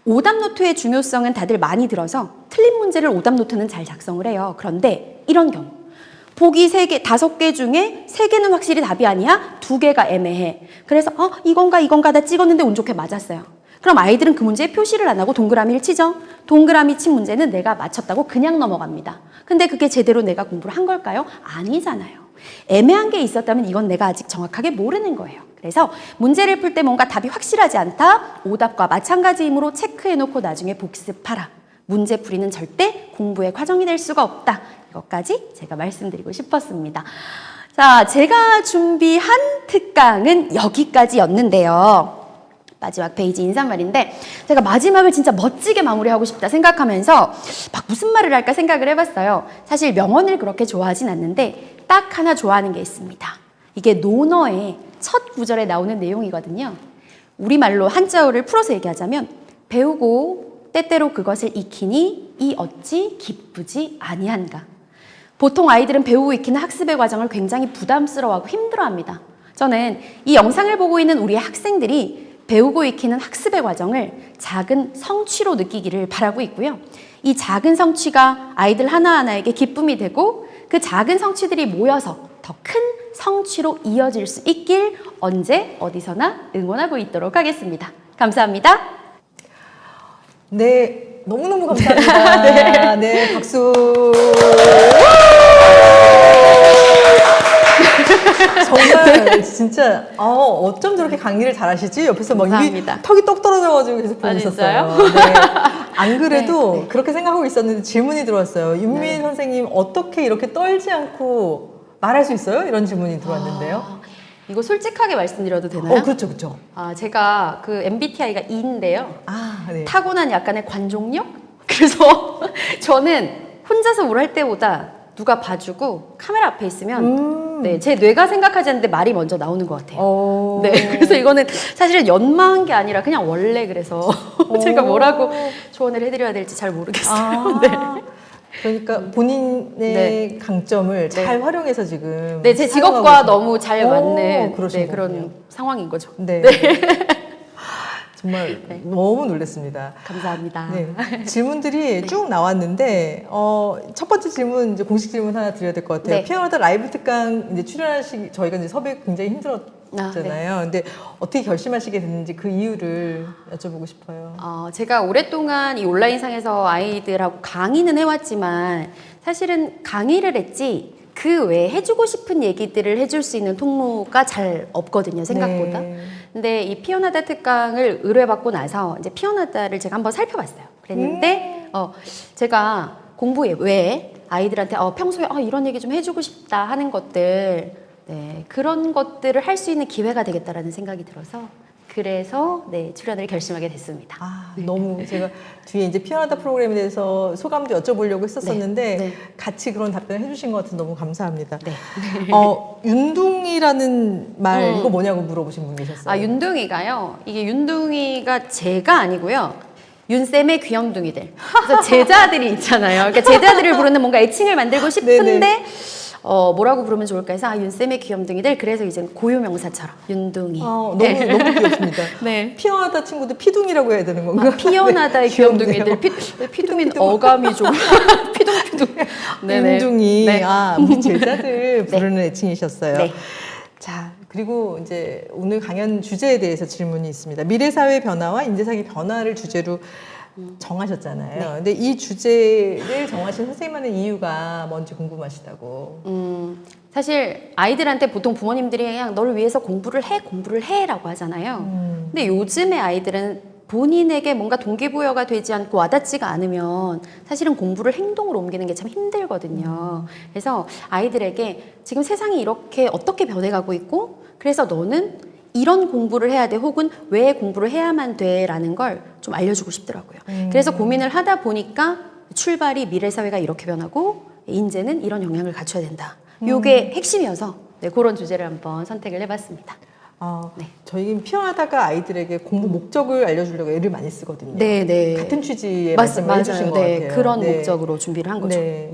오답노트의 중요성은 다들 많이 들어서 틀린 문제를 오답노트는 잘 작성을 해요. 그런데 이런 경우. 보기 3개, 5개 중에 3개는 확실히 답이 아니야? 2개가 애매해. 그래서 이건가 나 찍었는데 운 좋게 맞았어요. 그럼 아이들은 그 문제에 표시를 안 하고 동그라미를 치죠. 동그라미 친 문제는 내가 맞췄다고 그냥 넘어갑니다. 근데 그게 제대로 내가 공부를 한 걸까요? 아니잖아요. 애매한 게 있었다면 이건 내가 아직 정확하게 모르는 거예요. 그래서 문제를 풀 때 뭔가 답이 확실하지 않다? 오답과 마찬가지이므로 체크해놓고 나중에 복습하라. 문제풀이는 절대 공부의 과정이 될 수가 없다. 이것까지 제가 말씀드리고 싶었습니다. 자, 제가 준비한 특강은 여기까지였는데요. 마지막 페이지 인사말인데 제가 마지막을 진짜 멋지게 마무리하고 싶다 생각하면서 막 무슨 말을 할까 생각을 해봤어요. 사실 명언을 그렇게 좋아하진 않는데 딱 하나 좋아하는 게 있습니다. 이게 논어의 첫 구절에 나오는 내용이거든요. 우리말로 한자어를 풀어서 얘기하자면 배우고 때때로 그것을 익히니 이 어찌 기쁘지 아니한가. 보통 아이들은 배우고 익히는 학습의 과정을 굉장히 부담스러워하고 힘들어합니다. 저는 이 영상을 보고 있는 우리 학생들이 배우고 익히는 학습의 과정을 작은 성취로 느끼기를 바라고 있고요. 이 작은 성취가 아이들 하나하나에게 기쁨이 되고 그 작은 성취들이 모여서 더 큰 성취로 이어질 수 있길 언제 어디서나 응원하고 있도록 하겠습니다. 감사합니다. 네, 너무너무 감사합니다. 네. 네, 박수. 정말 진짜 어쩜 저렇게 강의를 잘하시지? 옆에서 막 입이 감사합니다. 턱이 똑 떨어져가지고 계속 보고 있었어요. 네. 안 그래도 네. 그렇게 생각하고 있었는데 질문이 들어왔어요. 윤민 선생님 어떻게 이렇게 떨지 않고 말할 수 있어요? 이런 질문이 들어왔는데요. 이거 솔직하게 말씀드려도 되나요? 그렇죠, 그렇죠. 제가 그 MBTI가 E인데요. 네. 타고난 약간의 관종력? 그래서 저는 혼자서 뭘 할 때보다 누가 봐주고 카메라 앞에 있으면 네, 제 뇌가 생각하지 않는데 말이 먼저 나오는 것 같아요. 네, 그래서 이거는 사실은 연마한 게 아니라 그냥 원래 그래서 제가 뭐라고 조언을 해드려야 될지 잘 모르겠어요. 네. 그러니까 본인의 강점을 잘 활용해서 지금 네, 제 직업과 너무 잘 맞는 그러신 그런 상황인 거죠. 네. 정말 너무 놀랐습니다. 감사합니다. 네. 질문들이 쭉 나왔는데 첫 번째 질문 이제 공식 질문 하나 드려야 될 것 같아요. 네. 피아노다 라이브 특강 이제 출연하시기 저희가 이제 섭외 굉장히 힘들었잖아요. 근데 어떻게 결심하시게 됐는지 그 이유를 여쭤보고 싶어요. 제가 오랫동안 이 온라인상에서 아이들하고 강의는 해왔지만 사실은 강의를 했지 그 외에 해주고 싶은 얘기들을 해줄 수 있는 통로가 잘 없거든요, 생각보다. 네. 근데 이 피어나다 특강을 의뢰받고 나서 이제 피어나다를 제가 한번 살펴봤어요. 그랬는데 제가 공부 외에 아이들한테 평소에 이런 얘기 좀 해주고 싶다 하는 것들, 네, 그런 것들을 할 수 있는 기회가 되겠다라는 생각이 들어서 그래서 네, 출연을 결심하게 됐습니다. 너무 제가 뒤에 이제 피어나다 프로그램에 대해서 소감도 여쭤보려고 했었었는데 네. 같이 그런 답변을 해주신 것 같아서 너무 감사합니다. 네. 윤둥이라는 말 이거 뭐냐고 물어보신 분 계셨어요. 윤둥이가요. 이게 윤둥이가 제가 아니고요. 윤쌤의 귀염둥이들. 그래서 제자들이 있잖아요. 그러니까 제자들을 부르는 뭔가 애칭을 만들고 싶은데 네네. 뭐라고 부르면 좋을까 해서 윤쌤의 귀염둥이들. 그래서 이제 고유명사처럼 윤둥이. 너무 귀엽습니다. 네. 피어나다 친구들 피둥이라고 해야 되는 건가? 피어나다의 귀염둥이들. 피둥이는 어감이 좀 피둥피둥. 네네. 윤둥이. 네. 우리 제자들 부르는 애칭이셨어요. 네. 자, 그리고 이제 오늘 강연 주제에 대해서 질문이 있습니다. 미래사회 변화와 인재상의 변화를 주제로 정하셨잖아요. 네. 근데 이 주제를 정하신 선생님만의 이유가 뭔지 궁금하시다고. 사실 아이들한테 보통 부모님들이 그냥 너를 위해서 공부를 해라고 하잖아요. 근데 요즘의 아이들은 본인에게 뭔가 동기부여가 되지 않고 와닿지가 않으면 사실은 공부를 행동으로 옮기는 게 참 힘들거든요. 그래서 아이들에게 지금 세상이 이렇게 어떻게 변해가고 있고 그래서 너는 이런 공부를 해야 돼 혹은 왜 공부를 해야만 돼 라는 걸 좀 알려주고 싶더라고요. 그래서 고민을 하다 보니까 출발이 미래사회가 이렇게 변하고 인재는 이런 영향을 갖춰야 된다. 요게 핵심이어서 네, 그런 주제를 한번 선택을 해봤습니다. 네. 저희 피어나다가 아이들에게 공부 목적을 알려주려고 애를 많이 쓰거든요. 네. 같은 취지의 말씀을 해주신 것 네, 같아요. 그런 목적으로 준비를 한 거죠. 네.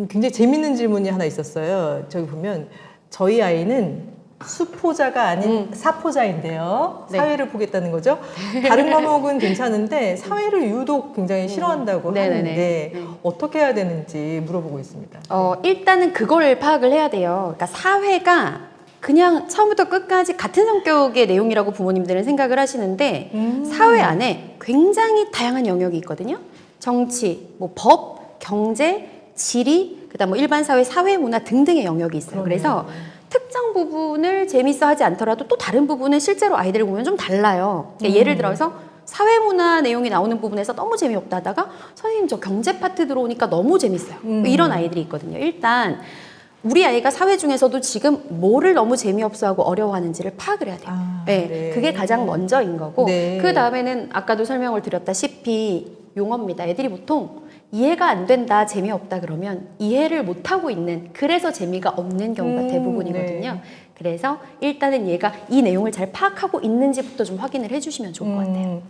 굉장히 재밌는 질문이 하나 있었어요. 저기 보면 저희 아이는 수포자가 아닌 사포자인데요. 네. 사회를 보겠다는 거죠. 다른 과목은 괜찮은데 사회를 유독 굉장히 싫어한다고 하는데 어떻게 해야 되는지 물어보고 있습니다. 일단은 그걸 파악을 해야 돼요. 그러니까 사회가 그냥 처음부터 끝까지 같은 성격의 내용이라고 부모님들은 생각을 하시는데 사회 안에 굉장히 다양한 영역이 있거든요. 정치, 법, 경제, 지리, 그다음 일반 사회, 사회 문화 등등의 영역이 있어요. 그래서 특정 부분을 재밌어 하지 않더라도 또 다른 부분은 실제로 아이들을 보면 좀 달라요. 그러니까 예를 들어서 사회문화 내용이 나오는 부분에서 너무 재미없다 하다가 선생님 저 경제 파트 들어오니까 너무 재밌어요. 이런 아이들이 있거든요. 일단 우리 아이가 사회 중에서도 지금 뭐를 너무 재미없어하고 어려워하는지를 파악을 해야 돼요. 네, 네. 그게 가장 먼저인 거고 네. 그 다음에는 아까도 설명을 드렸다시피 용어입니다. 애들이 보통 이해가 안 된다, 재미없다 그러면 이해를 못하고 있는, 그래서 재미가 없는 경우가 대부분이거든요. 네. 그래서 일단은 얘가 이 내용을 잘 파악하고 있는지부터 좀 확인을 해주시면 좋을 것 같아요.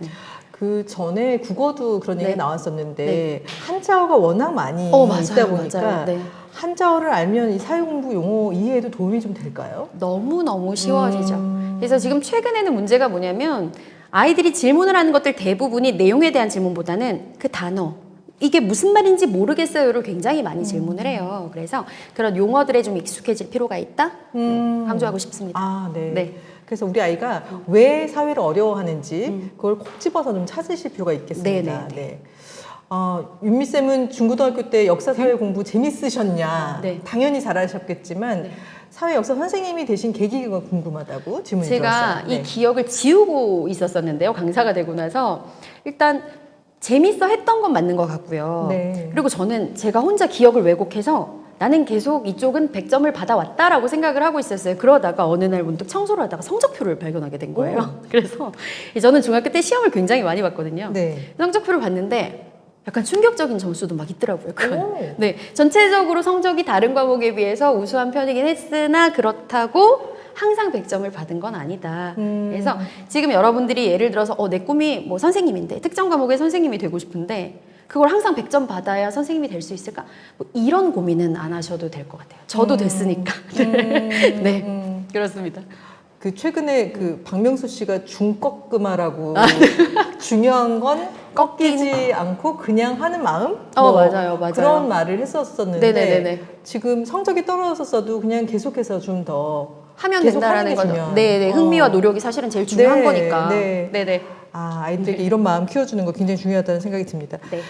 그 전에 국어도 그런 얘기가 네. 나왔었는데 네. 한자어가 워낙 많이 맞아요, 있다 보니까 맞아요. 네. 한자어를 알면 이 사회공부 용어 이해에도 도움이 좀 될까요? 너무너무 쉬워지죠. 그래서 지금 최근에는 문제가 뭐냐면 아이들이 질문을 하는 것들 대부분이 내용에 대한 질문보다는 그 단어, 이게 무슨 말인지 모르겠어요를 굉장히 많이 질문을 해요. 그래서 그런 용어들에 좀 익숙해질 필요가 있다? 네, 강조하고 싶습니다. 아, 네. 네. 그래서 우리 아이가 왜 사회를 어려워하는지 그걸 콕 집어서 좀 찾으실 필요가 있겠습니다. 네, 네. 윤미 쌤은 중고등학교 때 역사 사회 공부 재밌으셨냐? 네. 당연히 잘하셨겠지만 네. 사회 역사 선생님이 되신 계기가 궁금하다고 질문이 제가 들어왔어요. 이 네. 기억을 지우고 있었었는데요. 강사가 되고 나서 일단 재밌어 했던 건 맞는 것 같고요. 네. 그리고 저는 제가 혼자 기억을 왜곡해서 나는 계속 이쪽은 100점을 받아왔다라고 생각을 하고 있었어요. 그러다가 어느 날 문득 청소를 하다가 성적표를 발견하게 된 거예요. 그래서 저는 중학교 때 시험을 굉장히 많이 봤거든요. 네. 성적표를 봤는데 약간 충격적인 점수도 막 있더라고요. 오. 네, 전체적으로 성적이 다른 과목에 비해서 우수한 편이긴 했으나 그렇다고 항상 100점을 받은 건 아니다. 그래서 지금 여러분들이 예를 들어서 내 꿈이 뭐 선생님인데 특정 과목의 선생님이 되고 싶은데 그걸 항상 100점 받아야 선생님이 될 수 있을까? 뭐 이런 고민은 안 하셔도 될 것 같아요. 저도 됐으니까. 네, 그렇습니다. 그 최근에 그 박명수 씨가 중꺾음하라고 중요한 건 꺾이지 않고 그냥 하는 마음? 맞아요. 그런 말을 했었었는데 네네네네. 지금 성적이 떨어졌어도 그냥 계속해서 좀 더 하면 계속 된다라는 하는 게 거죠. 중요한. 네네. 흥미와 노력이 사실은 제일 중요한 네, 거니까. 네. 네네. 아이들에게 이런 마음 키워주는 거 굉장히 중요하다는 생각이 듭니다. 네.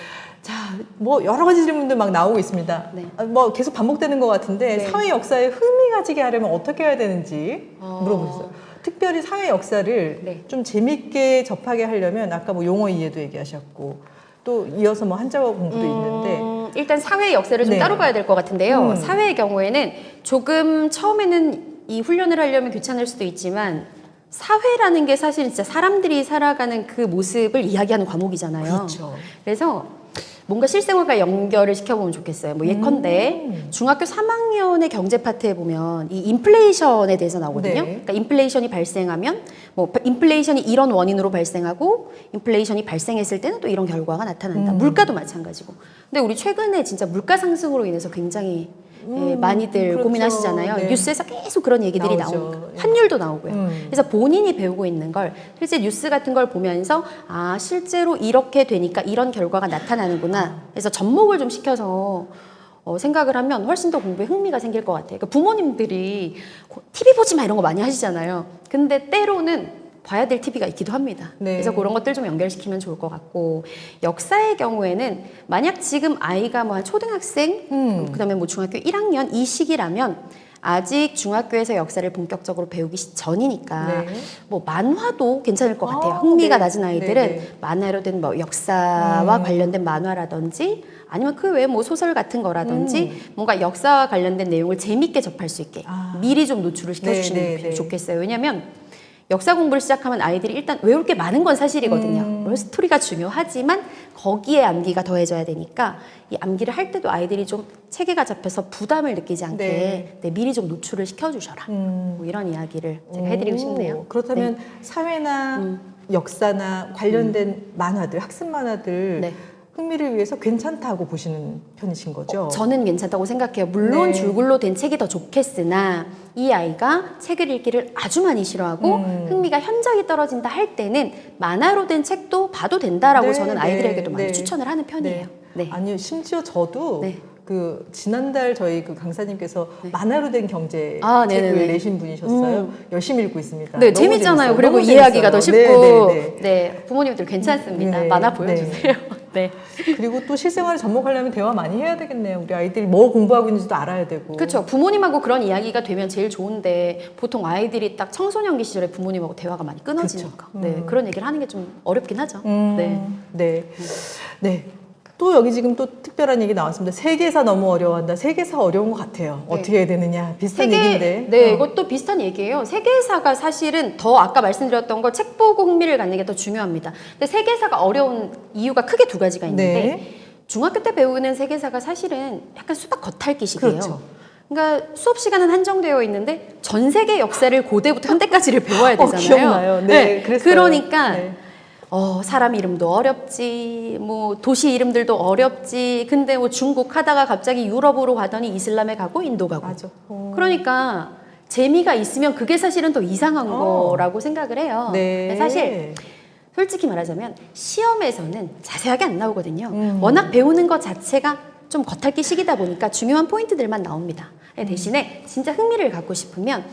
자, 뭐 여러 가지 질문들 막 나오고 있습니다. 네. 뭐 계속 반복되는 것 같은데 네. 사회 역사에 흥미 가지게 하려면 어떻게 해야 되는지 물어보셨어요. 특별히 사회 역사를 네. 좀 재밌게 접하게 하려면 아까 뭐 용어 이해도 얘기하셨고 또 이어서 뭐 한자어 공부도 있는데 일단 사회 역사를 좀 네. 따로 봐야 될 것 같은데요. 사회의 경우에는 조금 처음에는 이 훈련을 하려면 귀찮을 수도 있지만 사회라는 게 사실 진짜 사람들이 살아가는 그 모습을 이야기하는 과목이잖아요. 그렇죠. 그래서 뭔가 실생활과 연결을 시켜보면 좋겠어요. 뭐 예컨대 중학교 3학년의 경제 파트에 보면 이 인플레이션에 대해서 나오거든요. 네. 그러니까 인플레이션이 발생하면 뭐 인플레이션이 이런 원인으로 발생하고 인플레이션이 발생했을 때는 또 이런 결과가 나타난다. 물가도 마찬가지고. 근데 우리 최근에 진짜 물가 상승으로 인해서 굉장히 많이들 그렇죠. 고민하시잖아요. 네. 뉴스에서 계속 그런 얘기들이 나오죠. 나오고 환율도 나오고요. 그래서 본인이 배우고 있는 걸 실제 뉴스 같은 걸 보면서 실제로 이렇게 되니까 이런 결과가 나타나는구나. 그래서 접목을 좀 시켜서 생각을 하면 훨씬 더 공부에 흥미가 생길 것 같아요. 그러니까 부모님들이 TV 보지 마 이런 거 많이 하시잖아요. 근데 때로는 봐야 될 TV가 있기도 합니다. 네. 그래서 그런 것들 좀 연결시키면 좋을 것 같고 역사의 경우에는 만약 지금 아이가 뭐 한 초등학생 그다음에 뭐 중학교 1학년 이 시기라면 아직 중학교에서 역사를 본격적으로 배우기 전이니까 네. 뭐 만화도 괜찮을 것 같아요. 흥미가 네. 낮은 아이들은 네. 만화로 된 뭐 역사와 관련된 만화라든지 아니면 그 외에 뭐 소설 같은 거라든지 뭔가 역사와 관련된 내용을 재밌게 접할 수 있게 미리 좀 노출을 시켜주시면 네, 네, 네. 좋겠어요. 왜냐하면 역사 공부를 시작하면 아이들이 일단 외울 게 많은 건 사실이거든요. 물론 스토리가 중요하지만 거기에 암기가 더해져야 되니까 이 암기를 할 때도 아이들이 좀 체계가 잡혀서 부담을 느끼지 않게 미리 좀 노출을 시켜주셔라. 뭐 이런 이야기를 제가 해드리고 싶네요. 그렇다면 사회나 역사나 관련된 만화들, 학습 만화들 네. 흥미를 위해서 괜찮다고 보시는 편이신 거죠? 저는 괜찮다고 생각해요. 물론 네. 줄글로 된 책이 더 좋겠으나 이 아이가 책을 읽기를 아주 많이 싫어하고 흥미가 현저히 떨어진다 할 때는 만화로 된 책도 봐도 된다라고 네, 저는 아이들에게도 네, 많이 네. 추천을 하는 편이에요. 네. 아니요, 심지어 저도 네. 그 지난달 저희 그 강사님께서 만화로 된 경제 네네네. 책을 내신 분이셨어요. 열심히 읽고 있습니다. 네, 너무 재밌잖아요. 재밌어요. 그리고 너무 이해하기가 더 재밌어요. 쉽고. 네, 네, 부모님들 괜찮습니다. 네, 만화 보여주세요. 네. 그리고 또 실생활을 접목하려면 대화 많이 해야 되겠네요. 우리 아이들이 뭐 공부하고 있는지도 알아야 되고. 그렇죠. 부모님하고 그런 이야기가 되면 제일 좋은데 보통 아이들이 딱 청소년기 시절에 부모님하고 대화가 많이 끊어지니까. 네, 그런 얘기를 하는 게 좀 어렵긴 하죠. 네. 네. 네. 또 여기 지금 또 특별한 얘기 나왔습니다. 세계사 너무 어려워한다. 세계사 어려운 것 같아요. 네. 어떻게 해야 되느냐. 비슷한 얘기인데. 네, 이것도 비슷한 얘기예요. 세계사가 사실은 더 아까 말씀드렸던 거 책 보고 흥미를 갖는 게 더 중요합니다. 근데 세계사가 어려운 이유가 크게 두 가지가 있는데 네. 중학교 때 배우는 세계사가 사실은 약간 수박 겉핥기식이에요. 그렇죠. 그러니까 수업 시간은 한정되어 있는데 전 세계 역사를 고대부터 현대까지를 배워야 되잖아요. 기억나요. 네, 그랬어요. 그러니까 네. 사람 이름도 어렵지, 뭐 도시 이름들도 어렵지. 근데 뭐 중국 하다가 갑자기 유럽으로 가더니 이슬람에 가고 인도 가고. 맞아. 그러니까 재미가 있으면 그게 사실은 더 이상한 거라고 생각을 해요. 네. 근데 사실 솔직히 말하자면 시험에서는 자세하게 안 나오거든요. 워낙 배우는 것 자체가 좀 겉핥기식이다 보니까 중요한 포인트들만 나옵니다. 대신에 진짜 흥미를 갖고 싶으면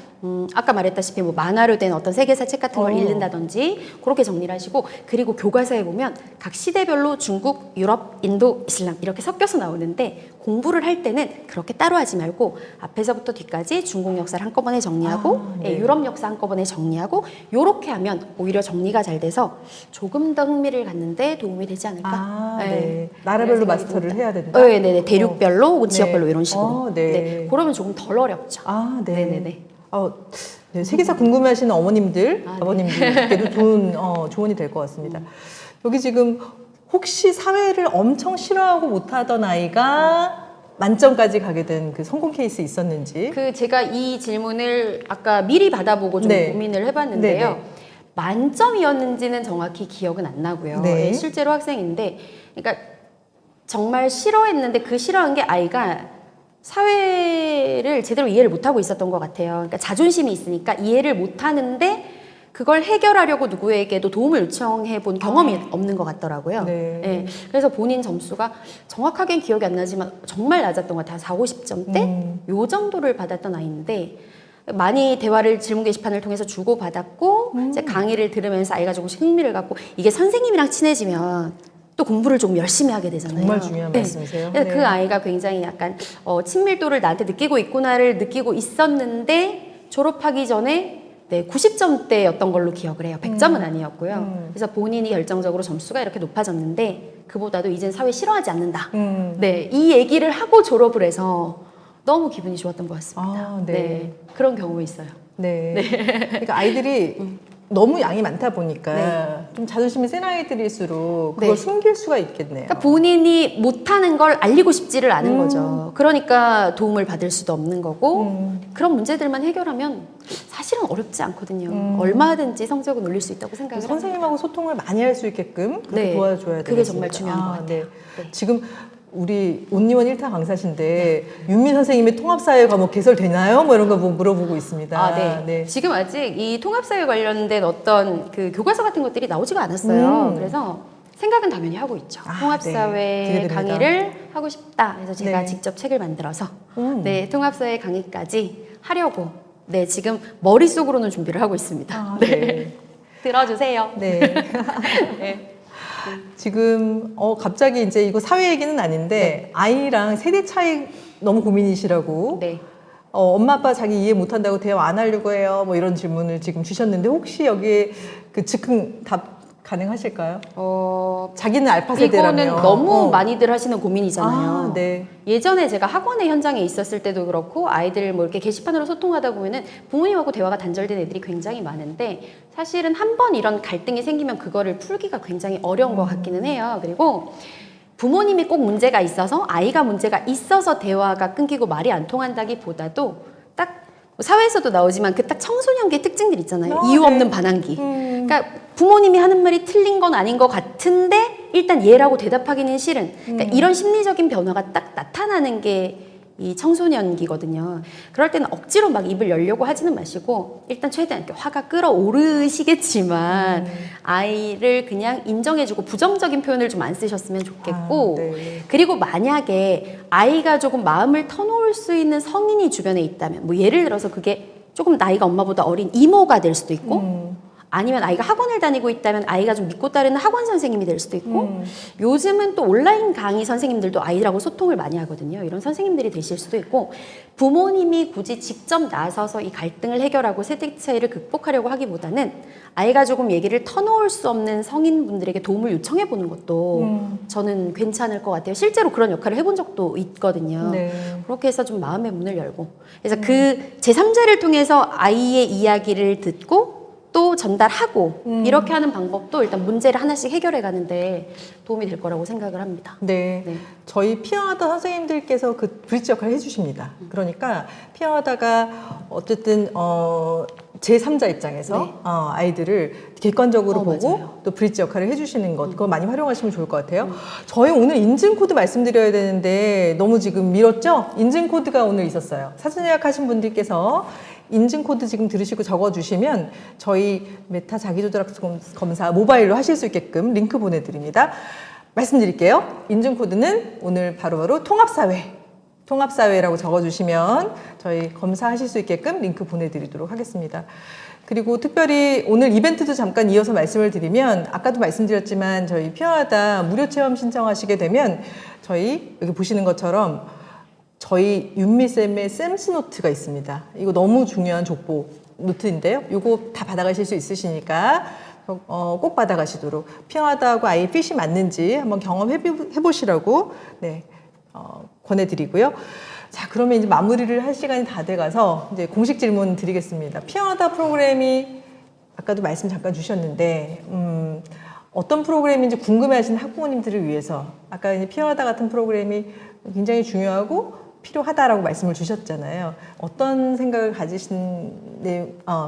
아까 말했다시피 뭐 만화로 된 어떤 세계사 책 같은 걸 읽는다든지 그렇게 정리를 하시고, 그리고 교과서에 보면 각 시대별로 중국, 유럽, 인도, 이슬람 이렇게 섞여서 나오는데 공부를 할 때는 그렇게 따로 하지 말고 앞에서부터 뒤까지 중국 역사를 한꺼번에 정리하고 네. 유럽 역사 한꺼번에 정리하고 요렇게 하면 오히려 정리가 잘 돼서 조금 더 흥미를 갖는데 도움이 되지 않을까. 네. 나라별로 그런 생각이 마스터를 듭니다. 해야 된다. 네네네. 대륙별로, 네. 지역별로 이런 식으로. 네. 네. 그러면 조금 덜 어렵죠. 네. 네네네. 네, 세계사 궁금해하시는 어머님들, 네. 아버님들께도 좋은 조언이 될 것 같습니다. 여기 지금 혹시 사회를 엄청 싫어하고 못하던 아이가 만점까지 가게 된 그 성공 케이스 있었는지? 제가 이 질문을 아까 미리 받아보고 좀 네. 고민을 해봤는데요. 네네. 만점이었는지는 정확히 기억은 안 나고요. 네. 실제로 학생인데, 그러니까 정말 싫어했는데 그 싫어한 게 아이가 사회를 제대로 이해를 못하고 있었던 것 같아요. 그러니까 자존심이 있으니까 이해를 못하는데 그걸 해결하려고 누구에게도 도움을 요청해 본 경험이 없는 것 같더라고요. 네. 예, 그래서 본인 점수가 정확하게는 기억이 안 나지만 정말 낮았던 것 같아요. 40, 50점대? 요 정도를 받았던 아이인데 많이 대화를 질문 게시판을 통해서 주고받았고 이제 강의를 들으면서 아이가 조금씩 흥미를 갖고, 이게 선생님이랑 친해지면 또 공부를 조금 열심히 하게 되잖아요. 정말 중요한 말씀이세요. 그래서 네. 그 아이가 굉장히 약간 친밀도를 나한테 느끼고 있구나를 느끼고 있었는데 졸업하기 전에 90점대였던 걸로 기억을 해요. 100점은 아니었고요. 그래서 본인이 결정적으로 점수가 이렇게 높아졌는데 그보다도 이젠 사회 싫어하지 않는다. 네, 이 얘기를 하고 졸업을 해서 너무 기분이 좋았던 것 같습니다. 네. 그런 경우 있어요. 네. 그러니까 아이들이 너무 양이 많다 보니까 좀 자존심이 센 아이들일수록 그걸 네. 숨길 수가 있겠네요. 그러니까 본인이 못하는 걸 알리고 싶지를 않은 거죠. 그러니까 도움을 받을 수도 없는 거고 그런 문제들만 해결하면 사실은 어렵지 않거든요. 얼마든지 성적은 올릴 수 있다고 생각을 그래서 합니다. 선생님하고 소통을 많이 할 수 있게끔 그렇게 네. 도와줘야 돼요. 그게 정말 중요한 것 같아요. 네. 지금 우리 온리원 1타 강사신데 윤미 선생님의 통합사회 과목 개설되나요? 뭐 이런 거 물어보고 있습니다. 네. 지금 아직 이 통합사회 관련된 어떤 그 교과서 같은 것들이 나오지가 않았어요. 그래서 생각은 당연히 하고 있죠. 네. 통합사회 기대됩니다. 강의를 하고 싶다. 그래서 제가 네. 직접 책을 만들어서 통합사회 강의까지 하려고 지금 머릿속으로는 준비를 하고 있습니다. 네. 들어주세요. 네. 네. 지금 갑자기 이제 이거 사회 얘기는 아닌데 아이랑 세대 차이 너무 고민이시라고. 네. 엄마 아빠 자기 이해 못한다고 대화 안 하려고 해요. 뭐 이런 질문을 지금 주셨는데 혹시 여기에 그 즉흥 답 가능하실까요? 자기는 알파 세대라며. 이거는 너무 많이들 하시는 고민이잖아요. 네. 예전에 제가 학원의 현장에 있었을 때도 그렇고 아이들 뭐 이렇게 게시판으로 소통하다 보면은 부모님하고 대화가 단절된 애들이 굉장히 많은데 사실은 한 번 이런 갈등이 생기면 그거를 풀기가 굉장히 어려운 것 같기는 해요. 그리고 부모님이 꼭 문제가 있어서 아이가 문제가 있어서 대화가 끊기고 말이 안 통한다기보다도 딱 사회에서도 나오지만 그 딱 청소년기의 특징들 있잖아요. 이유 없는 반항기. 그러니까 부모님이 하는 말이 틀린 건 아닌 것 같은데 일단 얘라고 대답하기는 싫은. 그러니까 이런 심리적인 변화가 딱 나타나는 게 이 청소년기거든요. 그럴 때는 억지로 막 입을 열려고 하지는 마시고 일단 최대한 이렇게 화가 끓어오르시겠지만 아이를 그냥 인정해주고 부정적인 표현을 좀 안 쓰셨으면 좋겠고 네. 그리고 만약에 아이가 조금 마음을 터놓을 수 있는 성인이 주변에 있다면 뭐 예를 들어서 그게 조금 나이가 엄마보다 어린 이모가 될 수도 있고 아니면 아이가 학원을 다니고 있다면 아이가 좀 믿고 따르는 학원 선생님이 될 수도 있고 요즘은 또 온라인 강의 선생님들도 아이들하고 소통을 많이 하거든요. 이런 선생님들이 되실 수도 있고 부모님이 굳이 직접 나서서 이 갈등을 해결하고 세대 차이를 극복하려고 하기보다는 아이가 조금 얘기를 터놓을 수 없는 성인분들에게 도움을 요청해 보는 것도 저는 괜찮을 것 같아요. 실제로 그런 역할을 해본 적도 있거든요. 네. 그렇게 해서 좀 마음의 문을 열고 그래서 그 제3자를 통해서 아이의 이야기를 듣고 또 전달하고 이렇게 하는 방법도 일단 문제를 하나씩 해결해 가는데 도움이 될 거라고 생각을 합니다. 네. 네. 저희 피어하다 선생님들께서 그 브릿지 역할을 해주십니다. 그러니까 피어하다가 어쨌든 제3자 입장에서 네. 아이들을 객관적으로 보고 맞아요. 또 브릿지 역할을 해주시는 것 그거 많이 활용하시면 좋을 것 같아요. 저희 오늘 인증 코드 말씀드려야 되는데 너무 지금 미뤘죠? 인증 코드가 오늘 있었어요. 사전 예약하신 분들께서 인증 코드 지금 들으시고 적어주시면 저희 메타 자기조절학습 검사 모바일로 하실 수 있게끔 링크 보내드립니다. 말씀드릴게요. 인증 코드는 오늘 바로바로 통합사회라고 적어주시면 저희 검사하실 수 있게끔 링크 보내드리도록 하겠습니다. 그리고 특별히 오늘 이벤트도 잠깐 이어서 말씀을 드리면 아까도 말씀드렸지만 저희 피어하다 무료 체험 신청하시게 되면 저희 여기 보시는 것처럼 저희 윤미쌤의 쌤스 노트가 있습니다. 이거 너무 중요한 족보 노트인데요. 이거 다 받아가실 수 있으시니까 꼭 받아가시도록 피어하다하고 아이 핏이 맞는지 한번 경험해보시라고 네, 권해드리고요. 자, 그러면 이제 마무리를 할 시간이 다 돼가서 이제 공식 질문 드리겠습니다. 피어하다 프로그램이 아까도 말씀 잠깐 주셨는데 어떤 프로그램인지 궁금해하시는 학부모님들을 위해서 아까 이제 피어하다 같은 프로그램이 굉장히 중요하고 필요하다라고 말씀을 주셨잖아요. 어떤 생각을 가지신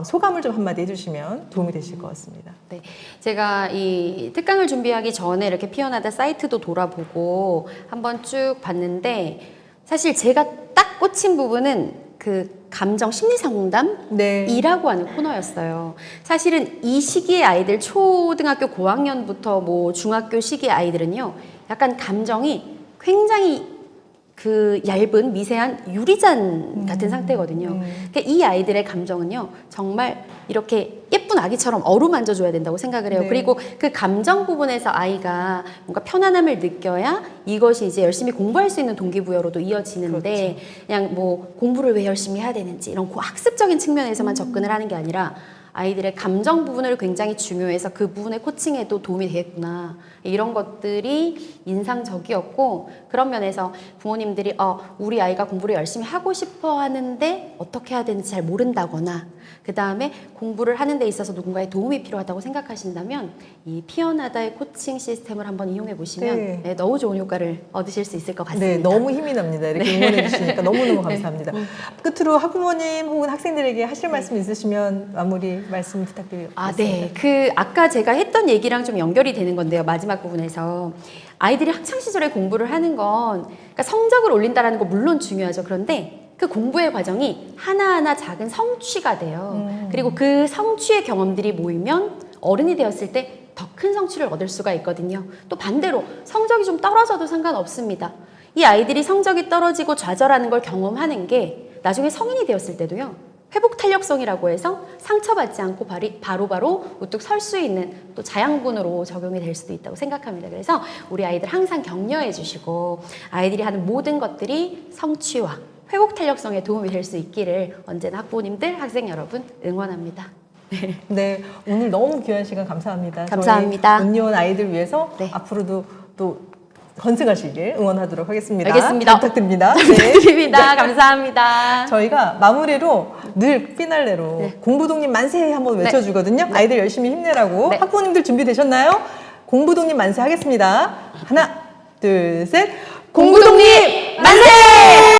소감을 좀 한마디 해주시면 도움이 되실 것 같습니다. 네, 제가 이 특강을 준비하기 전에 이렇게 피어나다 사이트도 돌아보고 한번 쭉 봤는데 사실 제가 딱 꽂힌 부분은 그 감정 심리 상담이라고 하는 코너였어요. 사실은 이 시기의 아이들 초등학교 고학년부터 뭐 중학교 시기의 아이들은요, 약간 감정이 굉장히 그 얇은 미세한 유리잔 같은 상태거든요. 그러니까 이 아이들의 감정은요, 정말 이렇게 예쁜 아기처럼 어루만져줘야 된다고 생각을 해요. 네. 그리고 그 감정 부분에서 아이가 뭔가 편안함을 느껴야 이것이 이제 열심히 공부할 수 있는 동기부여로도 이어지는데 그렇죠. 그냥 뭐 공부를 왜 열심히 해야 되는지 이런 학습적인 측면에서만 접근을 하는 게 아니라 아이들의 감정 부분을 굉장히 중요해서 그 부분의 코칭에도 도움이 되겠구나 이런 것들이 인상적이었고 그런 면에서 부모님들이 우리 아이가 공부를 열심히 하고 싶어 하는데 어떻게 해야 되는지 잘 모른다거나 그 다음에 공부를 하는 데 있어서 누군가의 도움이 필요하다고 생각하신다면 이 피어나다의 코칭 시스템을 한번 이용해 보시면 네. 네, 너무 좋은 효과를 얻으실 수 있을 것 같습니다. 네, 너무 힘이 납니다. 이렇게 응원해 주시니까 너무너무 감사합니다. 끝으로 학부모님 혹은 학생들에게 하실 말씀 있으시면 마무리 말씀 부탁드리겠습니다. 네. 아까 제가 했던 얘기랑 좀 연결이 되는 건데요. 마지막 부분에서. 아이들이 학창 시절에 공부를 하는 건, 그러니까 성적을 올린다라는 거 물론 중요하죠. 그런데 그 공부의 과정이 하나하나 작은 성취가 돼요. 그리고 그 성취의 경험들이 모이면 어른이 되었을 때 더 큰 성취를 얻을 수가 있거든요. 또 반대로 성적이 좀 떨어져도 상관없습니다. 이 아이들이 성적이 떨어지고 좌절하는 걸 경험하는 게 나중에 성인이 되었을 때도요. 회복 탄력성이라고 해서 상처받지 않고 바로바로 우뚝 설 수 있는 또 자양분으로 적용이 될 수도 있다고 생각합니다. 그래서 우리 아이들 항상 격려해 주시고 아이들이 하는 모든 것들이 성취와 회복 탄력성에 도움이 될 수 있기를 언제나 학부모님들, 학생 여러분 응원합니다. 네, 오늘 너무 귀한 시간 감사합니다. 감사합니다. 저희 운니온 아이들 위해서 네. 앞으로도 또 건승하시길 응원하도록 하겠습니다. 알겠습니다. 잘 부탁드립니다. 잘 부탁드립니다. 감사합니다. 저희가 마무리로 늘 피날레로 네. 공부독립 만세 한번 네. 외쳐주거든요. 네. 아이들 열심히 힘내라고. 네. 학부모님들 준비되셨나요? 공부독립 만세 하겠습니다. 하나, 둘, 셋. 공부독립 만세!